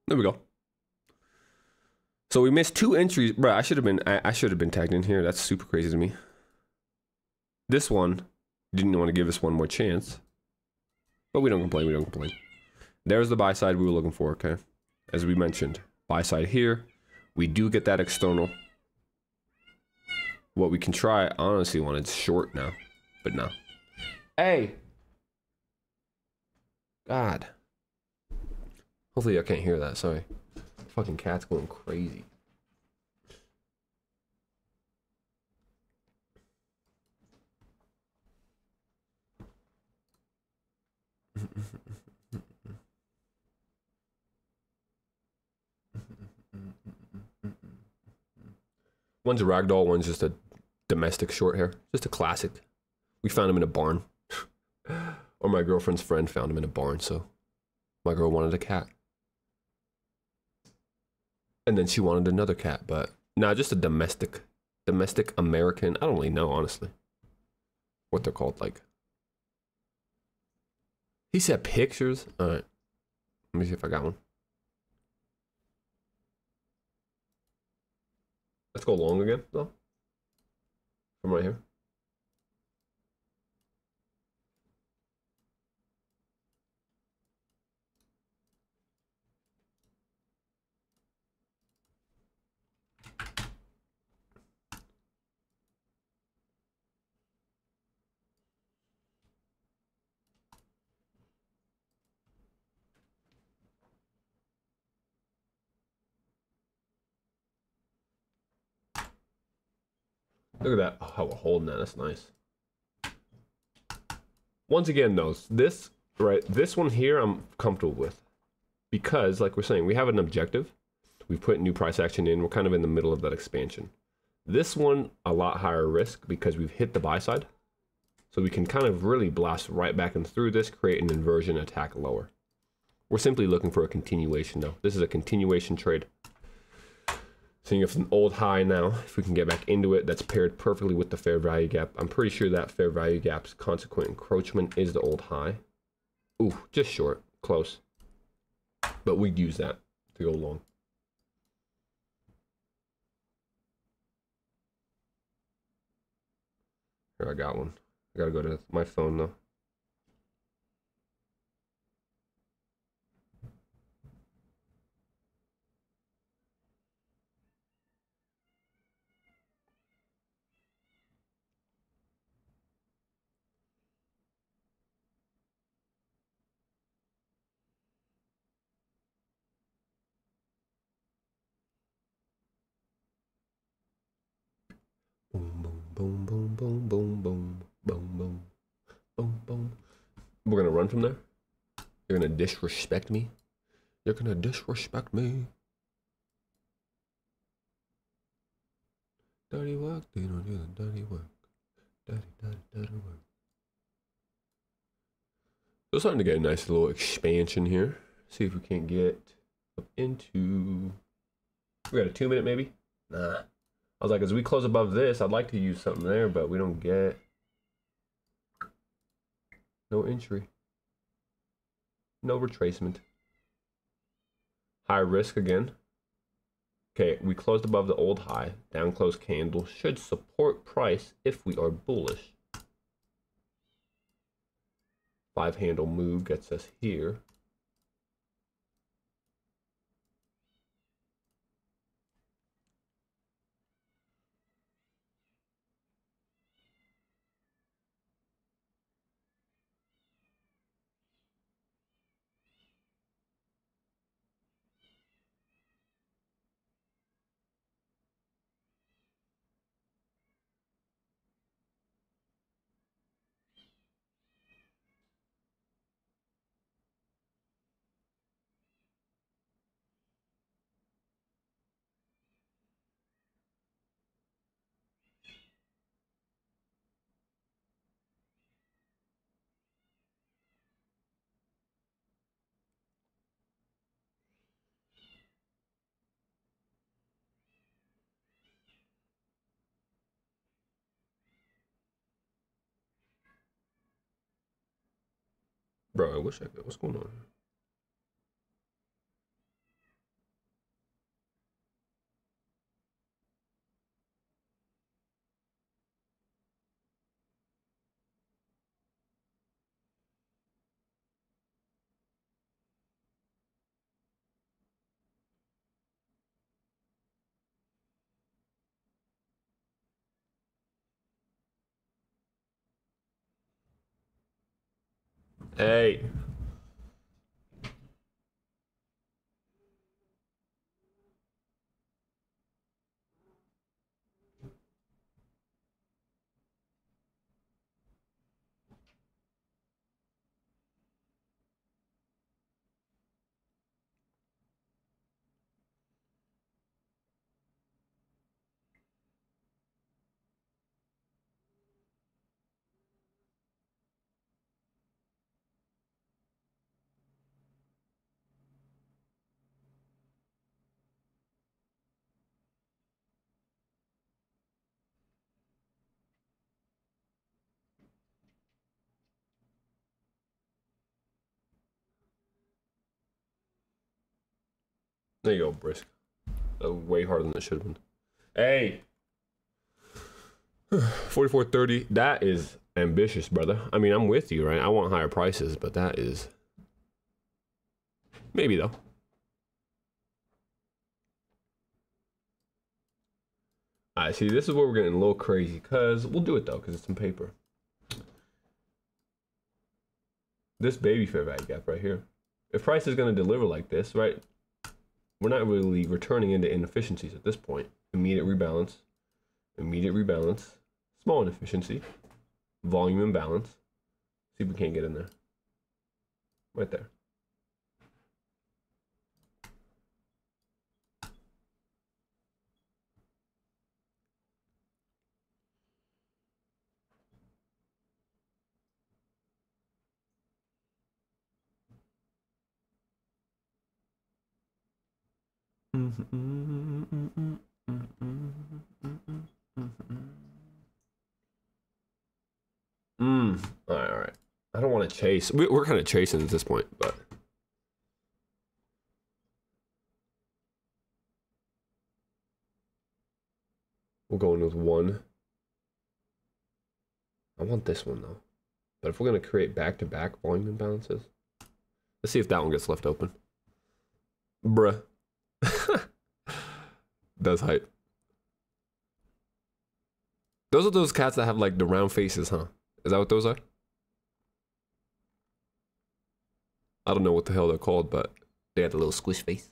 There we go. So we missed 2 entries. Bro, I should have been tagged in here. That's super crazy to me. This one didn't want to give us one more chance. But we don't complain, we don't complain. There's the buy side we were looking for, okay? As we mentioned, buy side here. We do get that external. What we can try, I honestly wanted short now, but no. Hey! God. Hopefully I can't hear that, sorry. Fucking cat's going crazy. One's a ragdoll, one's just a domestic short hair. Just a classic. We found him in a barn. Or my girlfriend's friend found him in a barn, so my girl wanted a cat. And then she wanted another cat, but nah, just a domestic American. I don't really know, honestly, what they're called. Like, he said pictures. All right, let me see if I got one. Let's go long again, though. From right here. Look at that. Oh, how we're holding that. That's nice. Once again, though, this one here I'm comfortable with, because like we're saying, we have an objective. We've put new price action in. We're kind of in the middle of that expansion. This one, a lot higher risk because we've hit the buy side. So we can kind of really blast right back and through this, create an inversion, attack lower. We're simply looking for a continuation though. This is a continuation trade. Seeing if it's an old high now, if we can get back into it, that's paired perfectly with the fair value gap. I'm pretty sure that fair value gap's consequent encroachment is the old high. Ooh, just short, close. But we'd use that to go long. Here, I got one. I gotta go to my phone though. Boom, boom, boom, boom, boom, boom, boom, boom, boom, boom, boom. We're gonna run from there. You're gonna disrespect me. You're gonna disrespect me. Dirty work, they don't do the dirty work. Dirty work. So starting to get a nice little expansion here. See if we can't get up into. We got a 2 minute maybe? Nah. I was like, as we close above this, I'd like to use something there, but we don't get no entry. No retracement. High risk again. Okay, we closed above the old high. Down close candle should support price if we are bullish. 5 handle move gets us here. Bro, I wish I could. What's going on? Hey. There you go, brisk. Way harder than it should have been. Hey, 44.30. That is ambitious, brother. I mean, I'm with you, right? I want higher prices, but that is maybe though. I see. This is where we're getting a little crazy, cause we'll do it though, cause it's some paper. This baby fair value gap right here. If price is going to deliver like this, right? We're not really returning into inefficiencies at this point. Immediate rebalance, small inefficiency, volume imbalance. See if we can't get in there. Right there. All right. I don't want to chase. We're kind of chasing at this point, but we'll go in with one. I want this one though. But if we're gonna create back-to-back volume imbalances, let's see if that one gets left open. Bruh. Does hype. Those are those cats that have like the round faces, huh? Is that what those are? I don't know what the hell they're called, but they got the little squish face.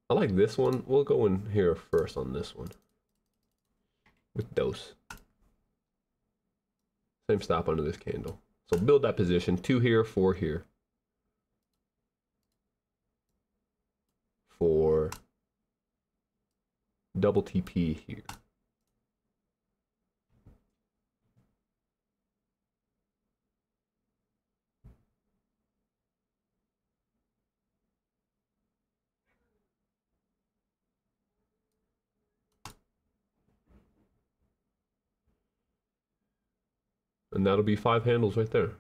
I like this one. We'll go in here first on this one. With dose. Same stop under this candle. So build that position. 2 here, 4 here. 4. Double TP here. And that'll be 5 handles right there.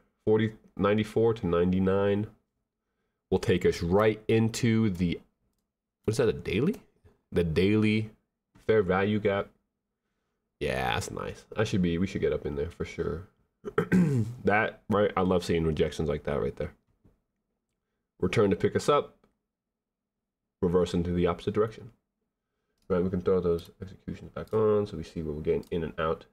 94 to 99 will take us right into the, what is that, a daily? The daily fair value gap. Yeah, that's nice. We should get up in there for sure. That, right? I love seeing rejections like that right there. Return to pick us up. Reverse into the opposite direction. Right, we can throw those executions back on so we see where we're getting in and out.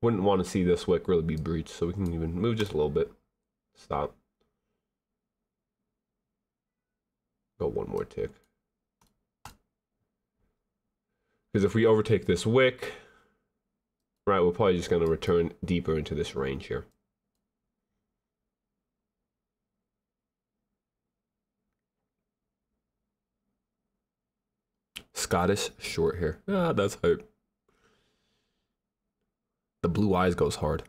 Wouldn't want to see this wick really be breached, so we can even move just a little bit. Stop. Go one more tick. Because if we overtake this wick, right, we're probably just going to return deeper into this range here. Scottish short hair. Ah, that's hype. The blue eyes goes hard.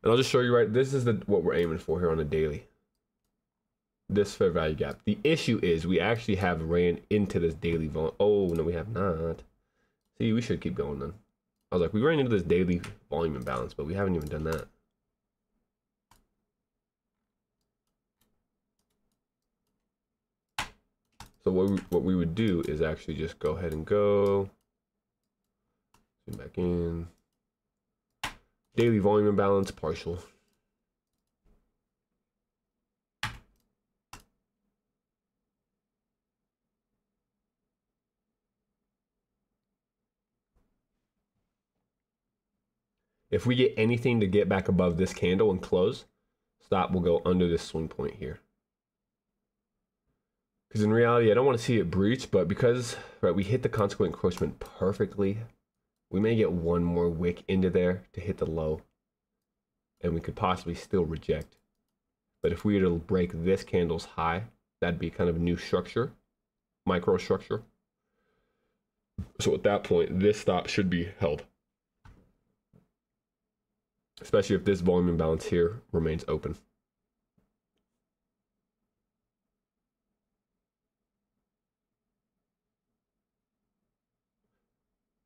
And I'll just show you, right, this is what we're aiming for here on a daily. This fair value gap. The issue is we actually have ran into this daily volume. Oh, no, we have not. See, we should keep going then. I was like, we ran into this daily volume imbalance, but we haven't even done that. So what we would do is actually just go ahead and go. Zoom back in. Daily volume imbalance, partial. If we get anything to get back above this candle and close, stop will go under this swing point here. Because in reality, I don't want to see it breach, but because, right, we hit the consequent encroachment perfectly, we may get one more wick into there to hit the low, and we could possibly still reject. But if we were to break this candle's high, that'd be kind of a new structure, microstructure. So at that point, this stop should be held, especially if this volume imbalance here remains open.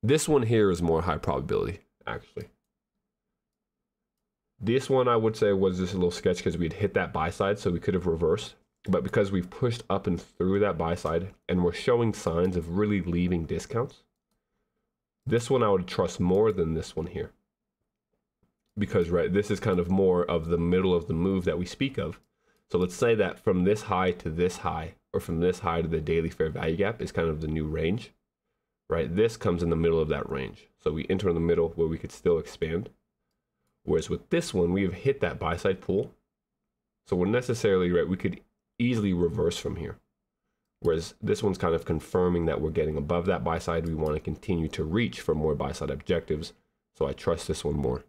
This one here is more high probability, actually. This one I would say was just a little sketch because we'd hit that buy side, so we could have reversed. But because we've pushed up and through that buy side and we're showing signs of really leaving discounts, this one I would trust more than this one here. Because, right, this is kind of more of the middle of the move that we speak of. So let's say that from this high to this high, or from this high to the daily fair value gap is kind of the new range, right? This comes in the middle of that range. So we enter in the middle where we could still expand. Whereas with this one, we have hit that buy side pool. So we're necessarily, right, we could easily reverse from here. Whereas this one's kind of confirming that we're getting above that buy side. We want to continue to reach for more buy side objectives. So I trust this one more.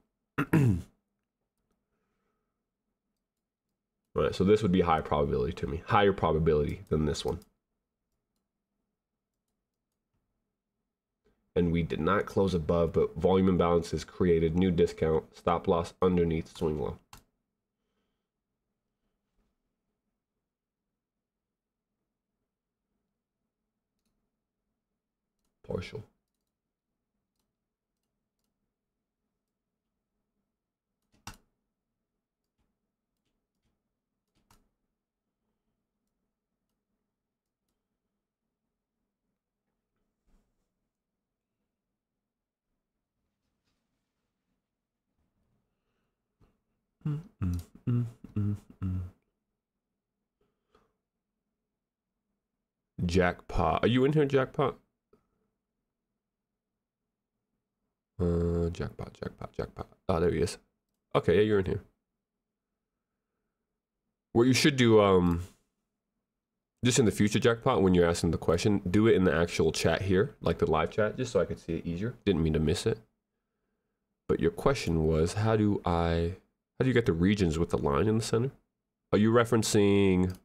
Right, so this would be high probability to me, higher probability than this one. And we did not close above, but volume imbalances created new discount, stop loss underneath swing low. Partial. Jackpot. Are you in here, Jackpot? Jackpot. Oh, there he is. Okay, yeah, you're in here. What you should do, just in the future, Jackpot, when you're asking the question, do it in the actual chat here, like the live chat, just so I could see it easier. Didn't mean to miss it. But your question was, how do you get the regions with the line in the center? Are you referencing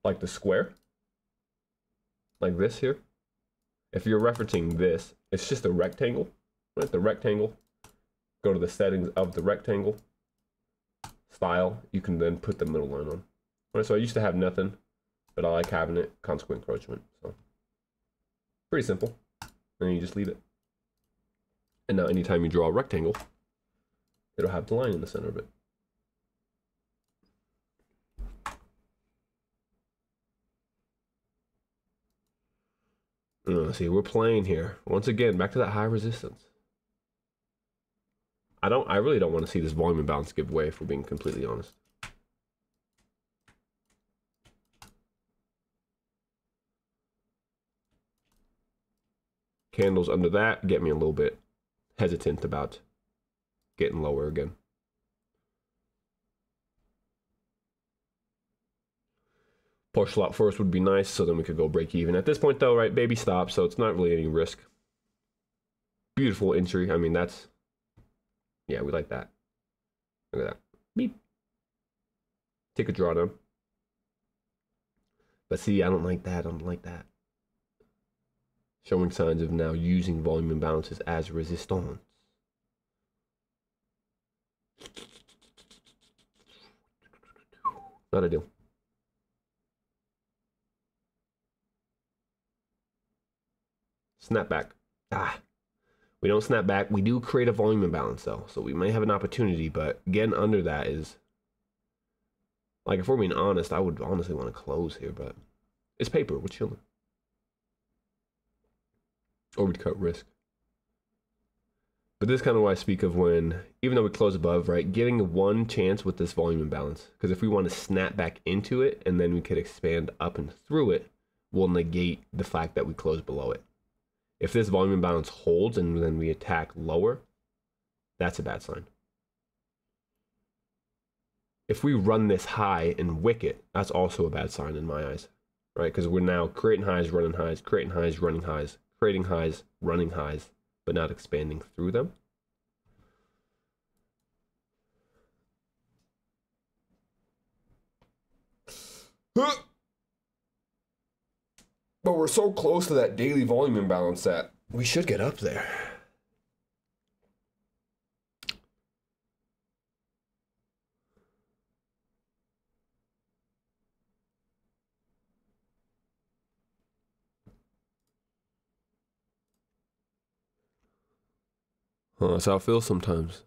like the square? Like this here? If you're referencing this, it's just a rectangle, right? The rectangle, go to the settings of the rectangle, style, you can then put the middle line on. Right, so I used to have nothing, but I like having it, consequent encroachment. So pretty simple. And then you just leave it. And now anytime you draw a rectangle, it'll have the line in the center of it. See, we're playing here. Once again, back to that high resistance. I really don't want to see this volume imbalance give way, if we're being completely honest. Candles under that get me a little bit hesitant about getting lower again. Partial out first would be nice, so then we could go break even. At this point though, right, baby stop, so it's not really any risk. Beautiful entry. I mean, that's, yeah, we like that. Look at that. Beep. Take a drawdown. But see, I don't like that. I don't like that. Showing signs of now using volume imbalances as resistance. Not ideal. Snap back. We don't snap back. We do create a volume imbalance though, so we may have an opportunity, but getting under that is, like, if we're being honest, I would honestly want to close here, but it's paper. We're chilling. Or we'd cut risk. But this is kind of what I speak of when, even though we close above, right, getting one chance with this volume imbalance. Because if we want to snap back into it and then we could expand up and through it, we'll negate the fact that we close below it. If this volume imbalance holds and then we attack lower, that's a bad sign. If we run this high and wick it, that's also a bad sign in my eyes, right? Because we're now creating highs, running highs, creating highs, running highs, creating highs, running highs, but not expanding through them. Huh. But we're so close to that daily volume imbalance that we should get up there. That's how it feels sometimes.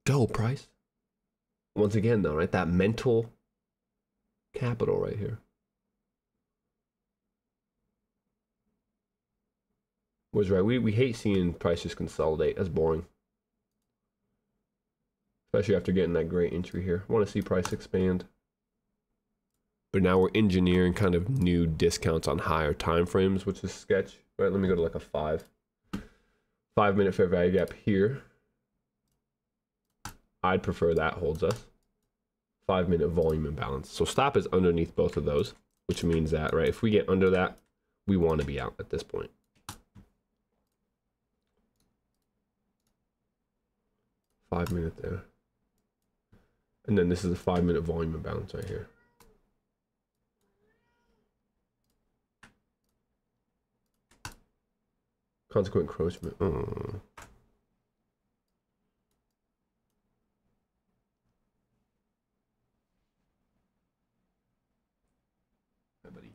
Go, price. Once again, though, right? That mental capital right here. Was right. We hate seeing prices consolidate. That's boring. Especially after getting that great entry here. I want to see price expand. But now we're engineering kind of new discounts on higher time frames, which is sketch. Right, let me go to like a 5-minute fair value gap here. I'd prefer that holds us. 5-minute volume imbalance. So stop is underneath both of those, which means that, right, if we get under that, we want to be out at this point. 5-minute there. And then this is a 5-minute volume imbalance right here. Consequent encroachment. Oh. Hi, buddy.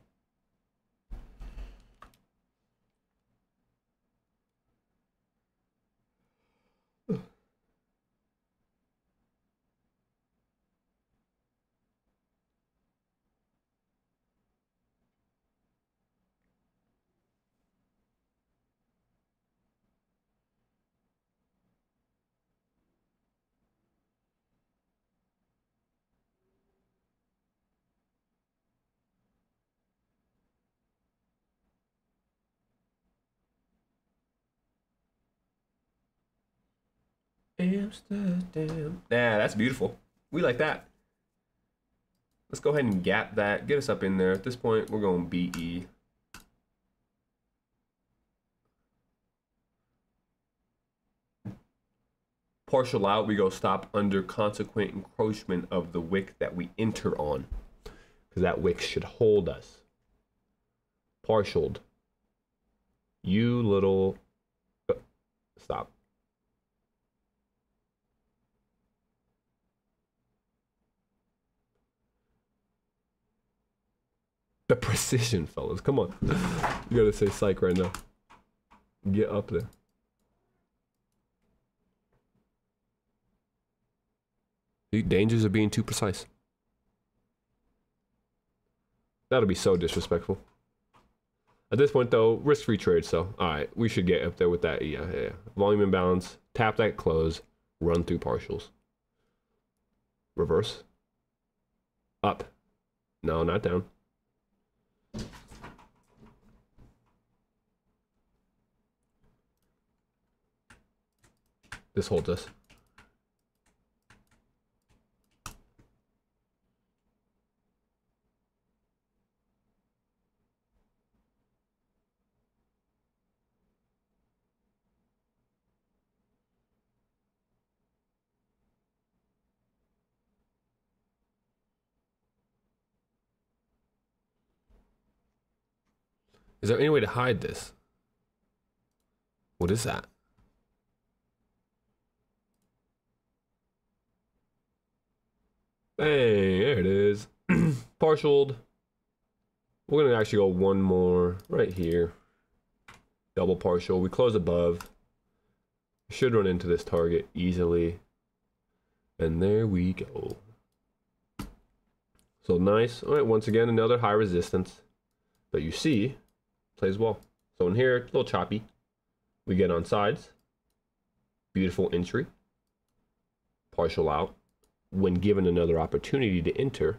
Amsterdam. Nah, that's beautiful. We like that. Let's go ahead and gap that. Get us up in there. At this point, we're going BE. Partial out, we go stop under consequent encroachment of the wick that we enter on. Because that wick should hold us. Partialed. You little... Stop. The precision, fellas. Come on. You gotta say psych right now. Get up there. The dangers of being too precise. That'll be so disrespectful. At this point, though, risk-free trade, so alright, we should get up there with that. Yeah. Volume imbalance, tap that close, run through partials. Reverse. Up. No, not down. This holds us. Is there any way to hide this? What is that? Bang, there it is. Partialed. We're gonna actually go one more right here. Double partial. We close above. Should run into this target easily. And there we go. So nice. All right, once again, another high resistance. But you see, plays well. So in here, a little choppy. We get on sides. Beautiful entry. Partial out. When given another opportunity to enter,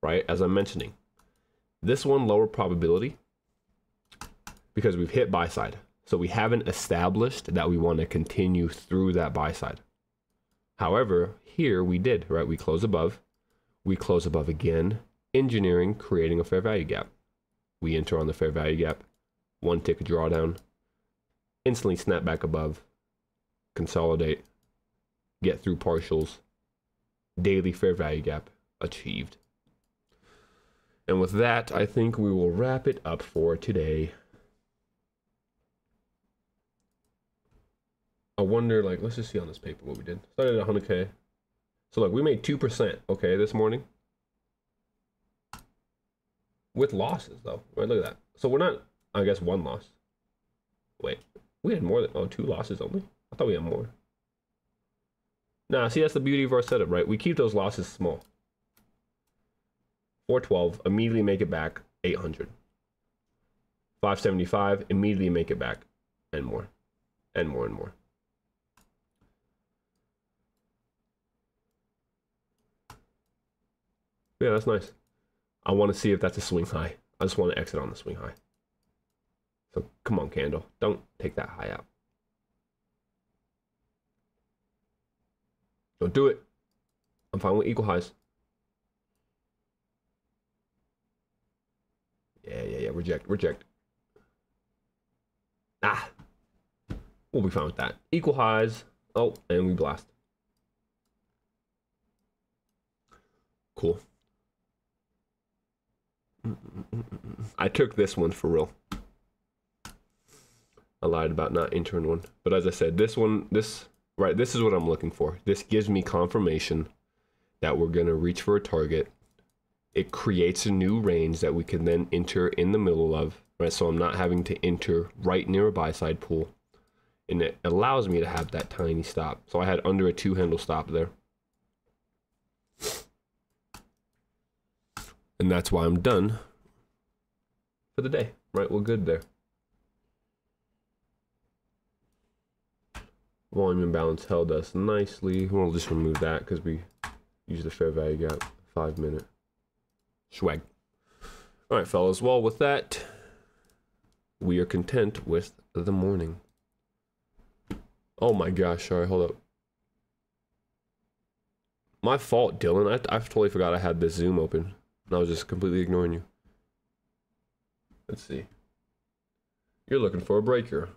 right, as I'm mentioning. This one, lower probability because we've hit buy side. So we haven't established that we want to continue through that buy side. However, here we did, right? We close above again, engineering, creating a fair value gap. We enter on the fair value gap, one tick drawdown, instantly snap back above, consolidate, get through partials, daily fair value gap achieved. And with that, I think we will wrap it up for today. I wonder, like, let's just see on this paper what we did. Started at 100K. So look, we made 2%, okay, this morning. With losses, though. Right, look at that. So we're not, I guess, one loss. Wait, we had more than, oh, 2 losses only? I thought we had more. Nah, see, that's the beauty of our setup, right? We keep those losses small. 412, immediately make it back, 800. 575, immediately make it back, and more. And more and more. Yeah, that's nice. I want to see if that's a swing high. I just want to exit on the swing high. So come on, candle. Don't take that high out. Don't do it. I'm fine with equal highs. Yeah. Reject. Ah. We'll be fine with that. Equal highs. Oh, and we blast. Cool. I took this one for real. I lied about not entering one. But as I said, this one, this is what I'm looking for. This gives me confirmation that we're going to reach for a target. It creates a new range that we can then enter in the middle of, right? So I'm not having to enter right near a buy side pool. And it allows me to have that tiny stop. So I had under a 2-handle stop there. And that's why I'm done for the day, right? We're good there. Volume imbalance held us nicely. We'll just remove that because we use the fair value gap 5-minute. Swag. All right, fellas. Well, with that, we are content with the morning. Oh my gosh. Sorry, hold up. My fault, Dylan. I totally forgot I had this Zoom open. And I was just completely ignoring you. Let's see. You're looking for a breaker.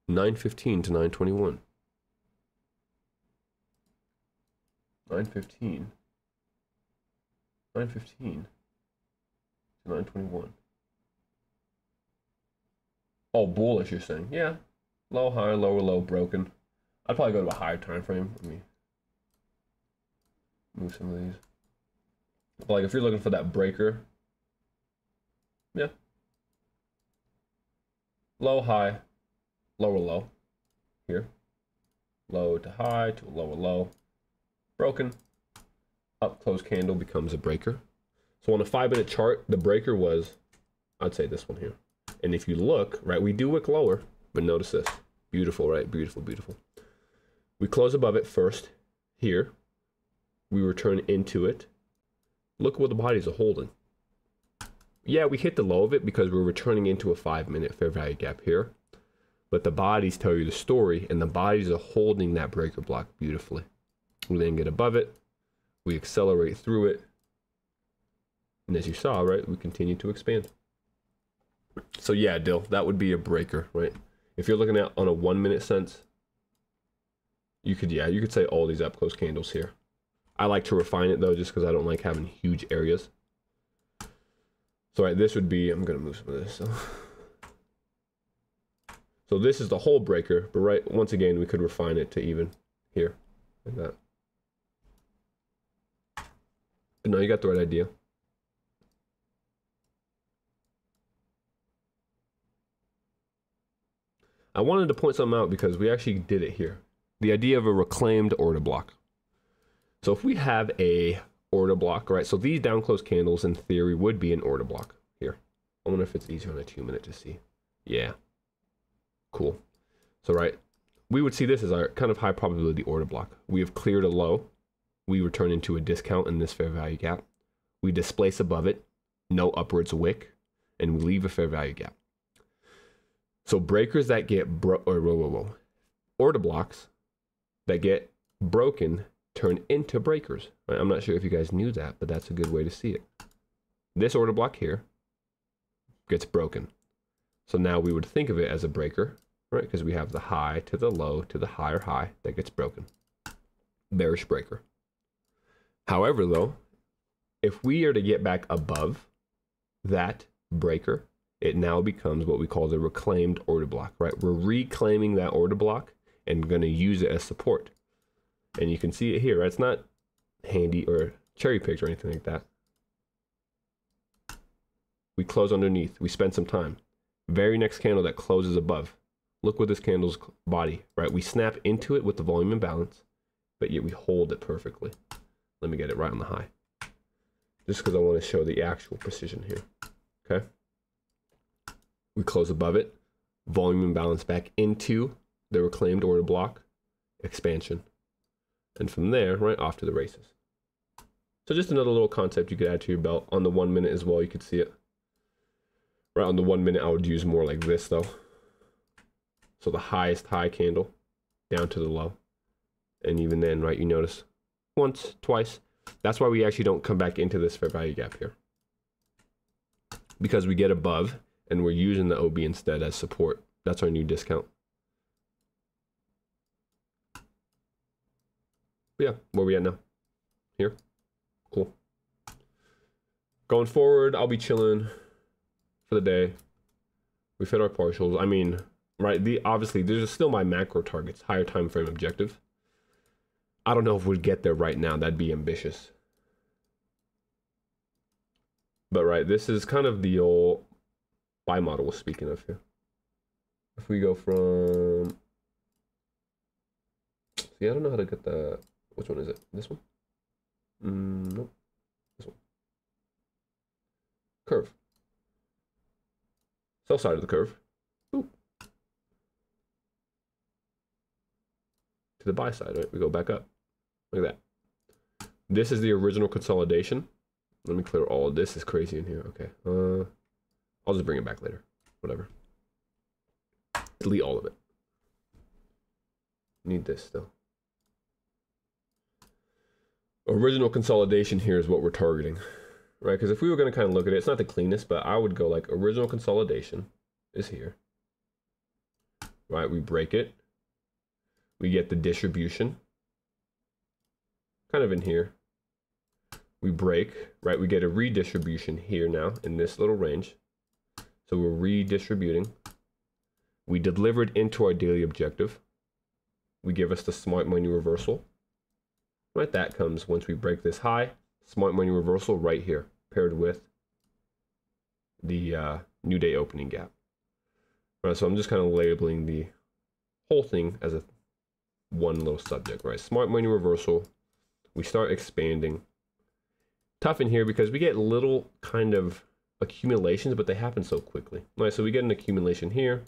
915 to 921. 915. 915 to 921. Oh, bullish, you're saying? Yeah. Low, high, lower, low, broken. I'd probably go to a higher time frame. Let me move some of these. But like if you're looking for that breaker, yeah. Low, high, lower, low. Here. Low to high to a lower low. Broken. Up close candle becomes a breaker. So on a 5-minute chart, the breaker was, I'd say this one here. And if you look, right, we do wick lower, but notice this. Beautiful, right? Beautiful, beautiful. We close above it first here. We return into it. Look what the bodies are holding. Yeah, we hit the low of it because we're returning into a 5-minute fair value gap here. But the bodies tell you the story, and the bodies are holding that breaker block beautifully. We then get above it. We accelerate through it. And as you saw, right, we continue to expand. So yeah, Dill, that would be a breaker, right? If you're looking at on a 1-minute sense, you could say all these up close candles here. I like to refine it though, just because I don't like having huge areas. So right, this would be, I'm gonna move some of this. So this is the whole breaker, but right, once again, we could refine it to even here, like that. But no, you got the right idea. I wanted to point something out because we actually did it here. The idea of a reclaimed order block. So if we have a order block, right? So these down close candles in theory would be an order block here. I wonder if it's easier on a 2-minute to see. Yeah. Cool. So right, we would see this as our kind of high probability order block. We have cleared a low. We return into a discount in this fair value gap. We displace above it, no upwards wick, and we leave a fair value gap. So breakers that get order blocks that get broken turn into breakers. Right? I'm not sure if you guys knew that, but that's a good way to see it. This order block here gets broken. So now we would think of it as a breaker, right? Because we have the high to the low to the higher high that gets broken. Bearish breaker. However, though, if we are to get back above that breaker, it now becomes what we call the reclaimed order block, right? We're reclaiming that order block and going to use it as support. And you can see it here, right? It's not handy or cherry picked or anything like that. We close underneath, we spend some time. Very next candle that closes above. Look what this candle's body, right? We snap into it with the volume imbalance, but yet we hold it perfectly. Let me get it right on the high. Just because I want to show the actual precision here, okay? We close above it, volume imbalance back into the reclaimed order block, expansion. And from there, right off to the races. So just another little concept you could add to your belt. On the 1 minute as well, you could see it. Right on the 1 minute, I would use more like this though. So the highest high candle down to the low. And even then, right, you notice once, twice. That's why we actually don't come back into this fair value gap here. Because we get above and we're using the OB instead as support. That's our new discount. But yeah, where we at now? Here. Cool. Going forward, I'll be chilling for the day. We've hit our partials. I mean, right, obviously there's still my macro targets, higher time frame objective. I don't know if we'd get there right now. That'd be ambitious. But right, this is kind of the old buy model we're speaking of here. If we go from, see, I don't know how to get the, which one is it? This one? Nope. This one. Curve. Sell side of the curve. Ooh. To the buy side, right? We go back up. Look at that. This is the original consolidation. Let me clear all of this. Is crazy in here. Okay. I'll just bring it back later. Whatever. Delete all of it. Need this still. Original consolidation here is what we're targeting, right? Because if we were going to kind of look at it, it's not the cleanest, but I would go like original consolidation is here, right? We break it. We get the distribution kind of in here. We break, right? We get a redistribution here now in this little range. So we're redistributing. We delivered into our daily objective. We give us the smart money reversal. Right, that comes once we break this high. Smart money reversal right here, paired with the new day opening gap. Right, so I'm just kind of labeling the whole thing as a one little subject, right? Smart money reversal. We start expanding. Tough in here because we get little kind of accumulations, but they happen so quickly. Right, so we get an accumulation here,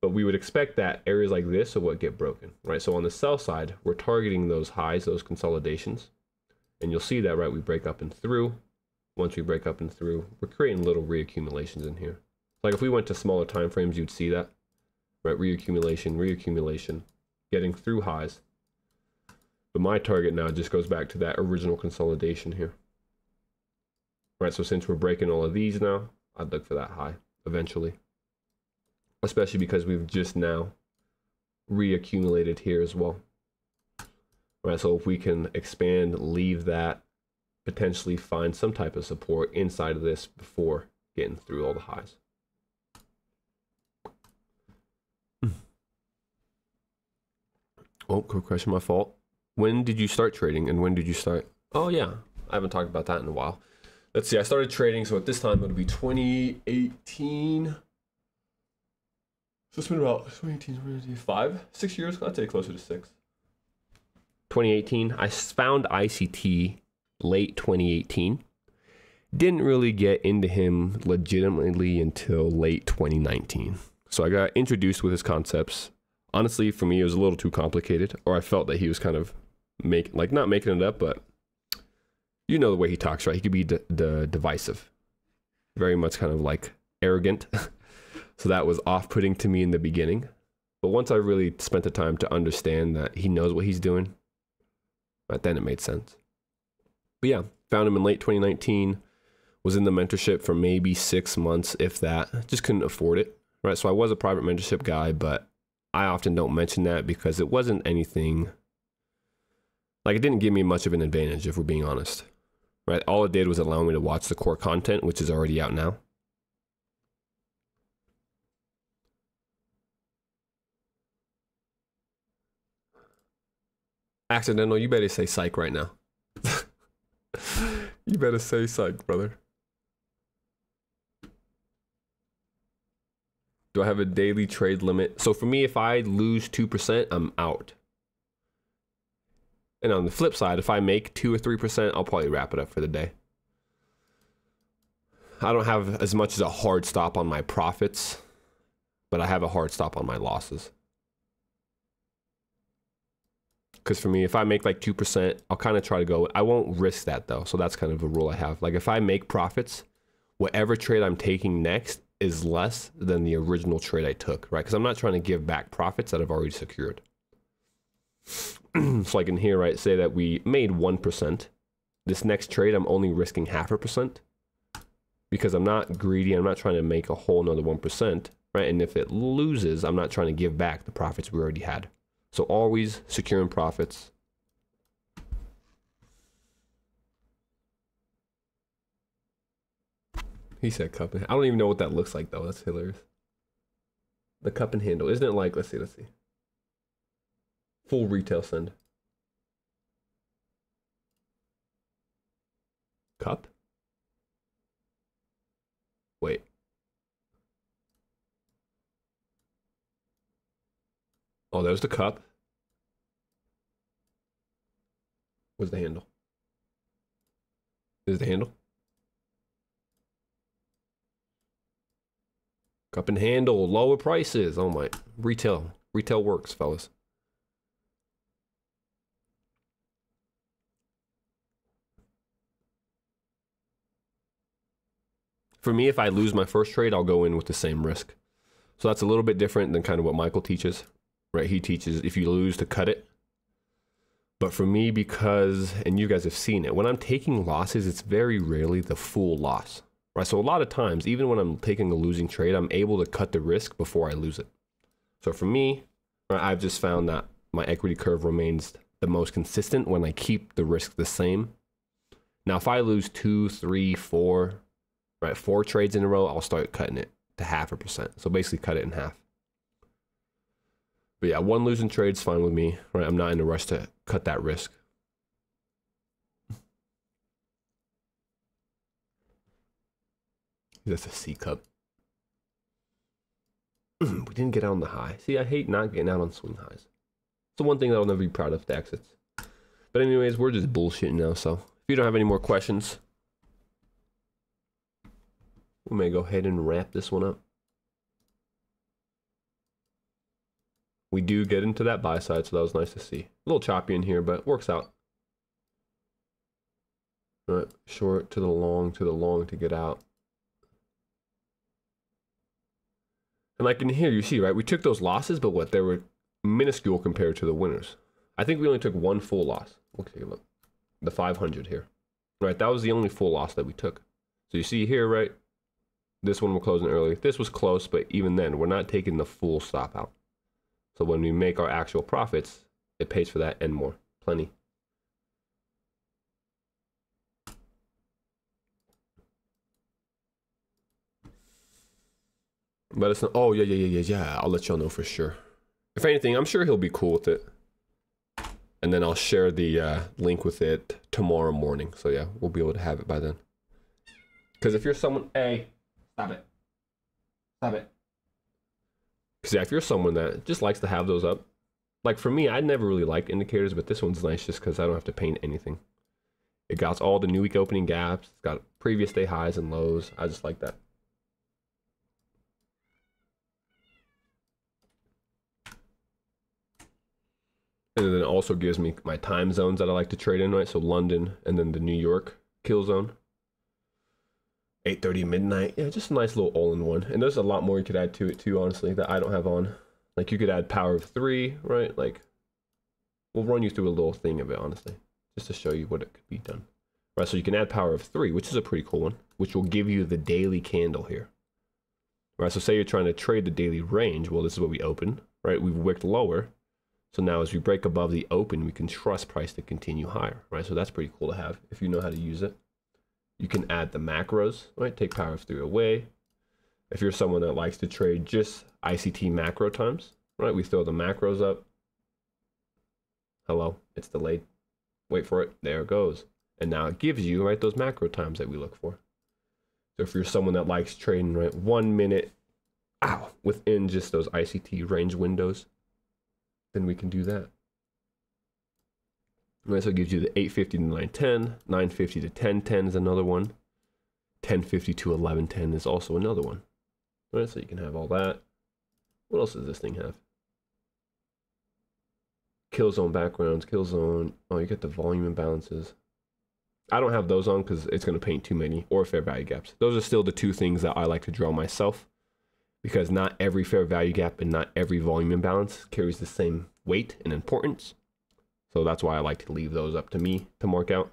but we would expect that areas like this are what get broken, right? So on the sell side, we're targeting those highs, those consolidations, and you'll see that, right? We break up and through. Once we break up and through, we're creating little reaccumulations in here. Like if we went to smaller time frames, you'd see that, right? Reaccumulation, reaccumulation, getting through highs. But my target now just goes back to that original consolidation here. Right, so since we're breaking all of these now, I'd look for that high eventually. Especially because we've just now reaccumulated here as well. Right, so if we can expand, leave that, potentially find some type of support inside of this before getting through all the highs. Oh, quick question, my fault. When did you start trading and when did you start? Oh yeah, I haven't talked about that in a while. Let's see, I started trading, so at this time it would be 2018. So it's been about 2018, 6 years? I'd say closer to 6. 2018, I found ICT late 2018. Didn't really get into him legitimately until late 2019. So I got introduced with his concepts. Honestly, for me, it was a little too complicated, or I felt that he was kind of not making it up, but you know the way he talks, right? He could be divisive, very much kind of like arrogant. So that was off-putting to me in the beginning. But once I really spent the time to understand that he knows what he's doing, right then it made sense. But yeah, found him in late 2019, was in the mentorship for maybe 6 months, if that. Just couldn't afford it, right? So I was a private mentorship guy, but I often don't mention that because it wasn't anything, like it didn't give me much of an advantage, if we're being honest. right? All it did was allow me to watch the core content, which is already out now. Accidental, you better say psych right now. You better say psych, brother. Do I have a daily trade limit? So for me, if I lose 2%, I'm out. And on the flip side, if I make 2 or 3%, I'll probably wrap it up for the day. I don't have as much as a hard stop on my profits, but I have a hard stop on my losses. Because for me, if I make like 2%, I'll kind of try to go, I won't risk that though. So that's kind of a rule I have. Like if I make profits, whatever trade I'm taking next is less than the original trade I took, right? Because I'm not trying to give back profits that I've already secured. So like in here, right, say that we made 1%. This next trade, I'm only risking 0.5% because I'm not greedy. I'm not trying to make a whole nother 1%, right? And if it loses, I'm not trying to give back the profits we already had. So always securing profits. He said cup and I don't even know what that looks like though. That's hilarious. The cup and handle. Isn't it like, let's see. Full retail send. Cup? Wait. Oh, there's the cup. Where's the handle? There's the handle. Cup and handle, lower prices. Oh my, retail works, fellas. For me, if I lose my first trade, I'll go in with the same risk. So that's a little bit different than kind of what Michael teaches, right? He teaches if you lose to cut it. But for me, because, and you guys have seen it, when I'm taking losses, it's very rarely the full loss, right? So a lot of times, even when I'm taking a losing trade, I'm able to cut the risk before I lose it. So for me, right, I've just found that my equity curve remains the most consistent when I keep the risk the same. Now, if I lose 2, 3, 4, right, 4 trades in a row, I'll start cutting it to 0.5%. So basically cut it in half. But yeah, 1 losing trade's fine with me, right? I'm not in a rush to cut that risk. That's a C cup. We didn't get out on the high. See, I hate not getting out on swing highs. It's the one thing that I'll never be proud of, the exits. But anyways, we're just bullshitting now, so if you don't have any more questions, we may go ahead and wrap this one up. We do get into that buy side, so that was nice to see. A little choppy in here, but works out. All right, short to the long to get out. And like in here, you see, right, we took those losses, but what, they were minuscule compared to the winners. I think we only took 1 full loss. We'll take a look. The 500 here. Right, that was the only full loss that we took. So you see here, right, this one we're closing early. This was close, but even then, we're not taking the full stop out. So when we make our actual profits, it pays for that and more. Plenty. Let us know. Oh, yeah. I'll let y'all know for sure. If anything, I'm sure he'll be cool with it. And then I'll share the link with it tomorrow morning. So yeah, we'll be able to have it by then. Because if you're someone, hey, stop it. Because yeah, if you're someone that just likes to have those up, like for me, I never really liked indicators, but this one's nice just because I don't have to paint anything. It got all the new week opening gaps. It's got previous day highs and lows. I just like that. And then it also gives me my time zones that I like to trade in, right? So London and then the New York kill zone. 8:30 midnight. Yeah, just a nice little all-in-one. And there's a lot more you could add to it too, honestly, that I don't have on. Like you could add power of 3, right? Like we'll run you through a little thing of it, honestly, just to show you what it could be done. Right, so you can add power of 3, which is a pretty cool one, which will give you the daily candle here. Right, so say you're trying to trade the daily range. Well, this is what we open, right? We've wicked lower. So now as we break above the open, we can trust price to continue higher, right? So that's pretty cool to have if you know how to use it. You can add the macros, right? Take power of 3 away. If you're someone that likes to trade just ICT macro times, right? We throw the macros up. Hello, it's delayed. Wait for it. There it goes. And now it gives you, right, those macro times that we look for. So if you're someone that likes trading, right, 1 minute within just those ICT range windows, then we can do that. Right, so it gives you the 850 to 910, 950 to 1010 is another one. 1050 to 1110 is also another one. Right, so you can have all that. What else does this thing have? Kill zone backgrounds, kill zone. Oh, you get the volume imbalances. I don't have those on because it's going to paint too many, or fair value gaps. Those are still the two things that I like to draw myself, because not every fair value gap and not every volume imbalance carries the same weight and importance. So that's why I like to leave those up to me to mark out.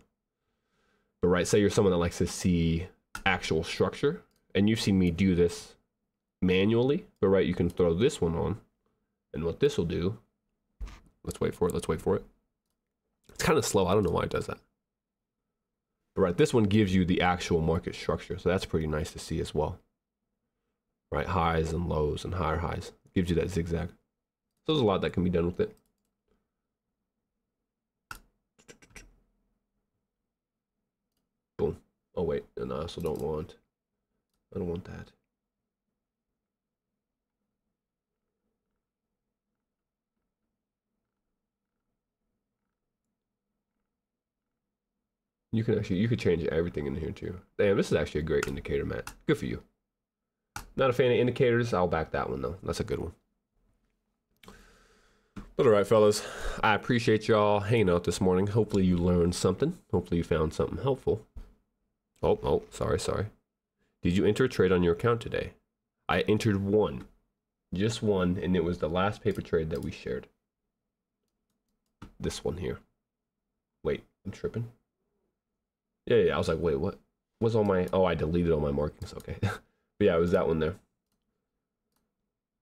But right, say you're someone that likes to see actual structure, and you've seen me do this manually, but right, you can throw this one on, and what this will do, let's wait for it, It's kind of slow, I don't know why it does that. But right, this one gives you the actual market structure, so that's pretty nice to see as well. Right, highs and lows and higher highs. Gives you that zigzag. So there's a lot that can be done with it. Boom. Oh wait, and I also don't want that. You could change everything in here too. Damn, this is actually a great indicator, Matt. Good for you. Not a fan of indicators. I'll back that one though. That's a good one. But all right, fellas, I appreciate y'all hanging out this morning. Hopefully you learned something. Hopefully you found something helpful. Oh, sorry. Did you enter a trade on your account today? I entered one, just one, and it was the last paper trade that we shared. This one here. Wait, I'm tripping. Yeah, I was like, wait, what was all my, oh, I deleted all my markings, okay. But yeah, it was that one there.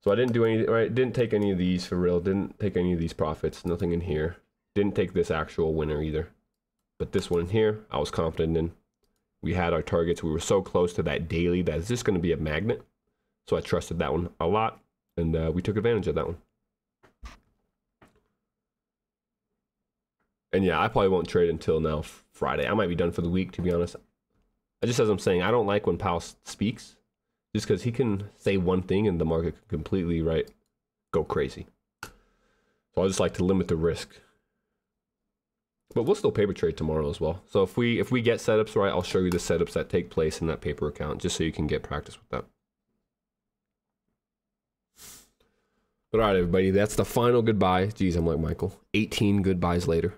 So I didn't do any, right, didn't take any of these for real, didn't take any of these profits, nothing in here. Didn't take this actual winner either. But this one here, I was confident in. We had our targets, we were so close to that daily that it's just going to be a magnet. So I trusted that one a lot, and we took advantage of that one. And yeah, I probably won't trade until now Friday. I might be done for the week, to be honest. Just as I'm saying, I don't like when Powell speaks, just because he can say one thing and the market can completely, right, go crazy. So I just like to limit the risk. But we'll still paper trade tomorrow as well. So if we get setups right, I'll show you the setups that take place in that paper account, just so you can get practice with that. But all right, everybody, that's the final goodbye. Jeez, I'm like Michael. 18 goodbyes later.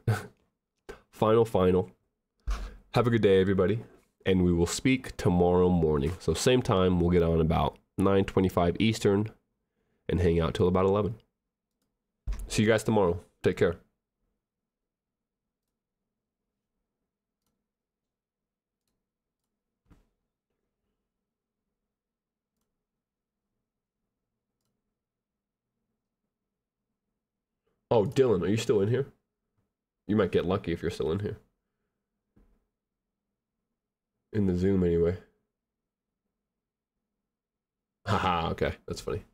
Final. Have a good day, everybody. And we will speak tomorrow morning. So same time, we'll get on about 9:25 Eastern and hang out till about 11. See you guys tomorrow. Take care. Oh, Dylan, are you still in here? You might get lucky if you're still in here. In the Zoom anyway. Haha, okay, that's funny.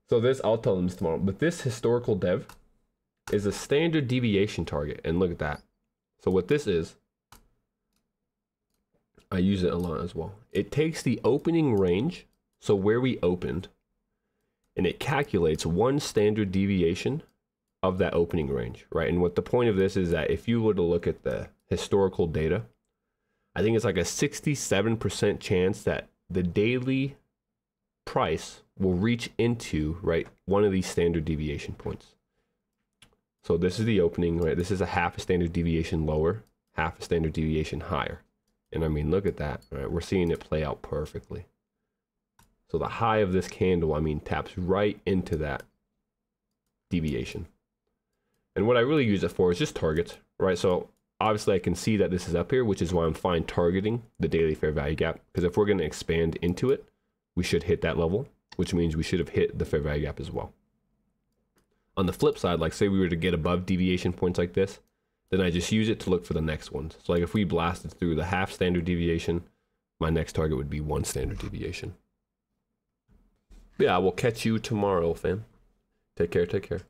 So this, I'll tell them this tomorrow, but this historical dev is a standard deviation target, and look at that. So what this is, I use it a lot as well. It takes the opening range, so where we opened, and it calculates one standard deviation of that opening range, right? And what the point of this is that if you were to look at the historical data, I think it's like a 67% chance that the daily price will reach into, right, one of these standard deviation points. So this is the opening, right? This is a half a standard deviation lower, half a standard deviation higher. And I mean, look at that, right? We're seeing it play out perfectly. So the high of this candle, I mean, taps right into that deviation. And what I really use it for is just targets, right? So obviously I can see that this is up here, which is why I'm fine targeting the daily fair value gap. Because if we're going to expand into it, we should hit that level, which means we should have hit the fair value gap as well. On the flip side, like say we were to get above deviation points like this, then I just use it to look for the next ones. So like if we blasted through the half standard deviation, my next target would be 1 standard deviation. Yeah, I will catch you tomorrow, fam. Take care, take care.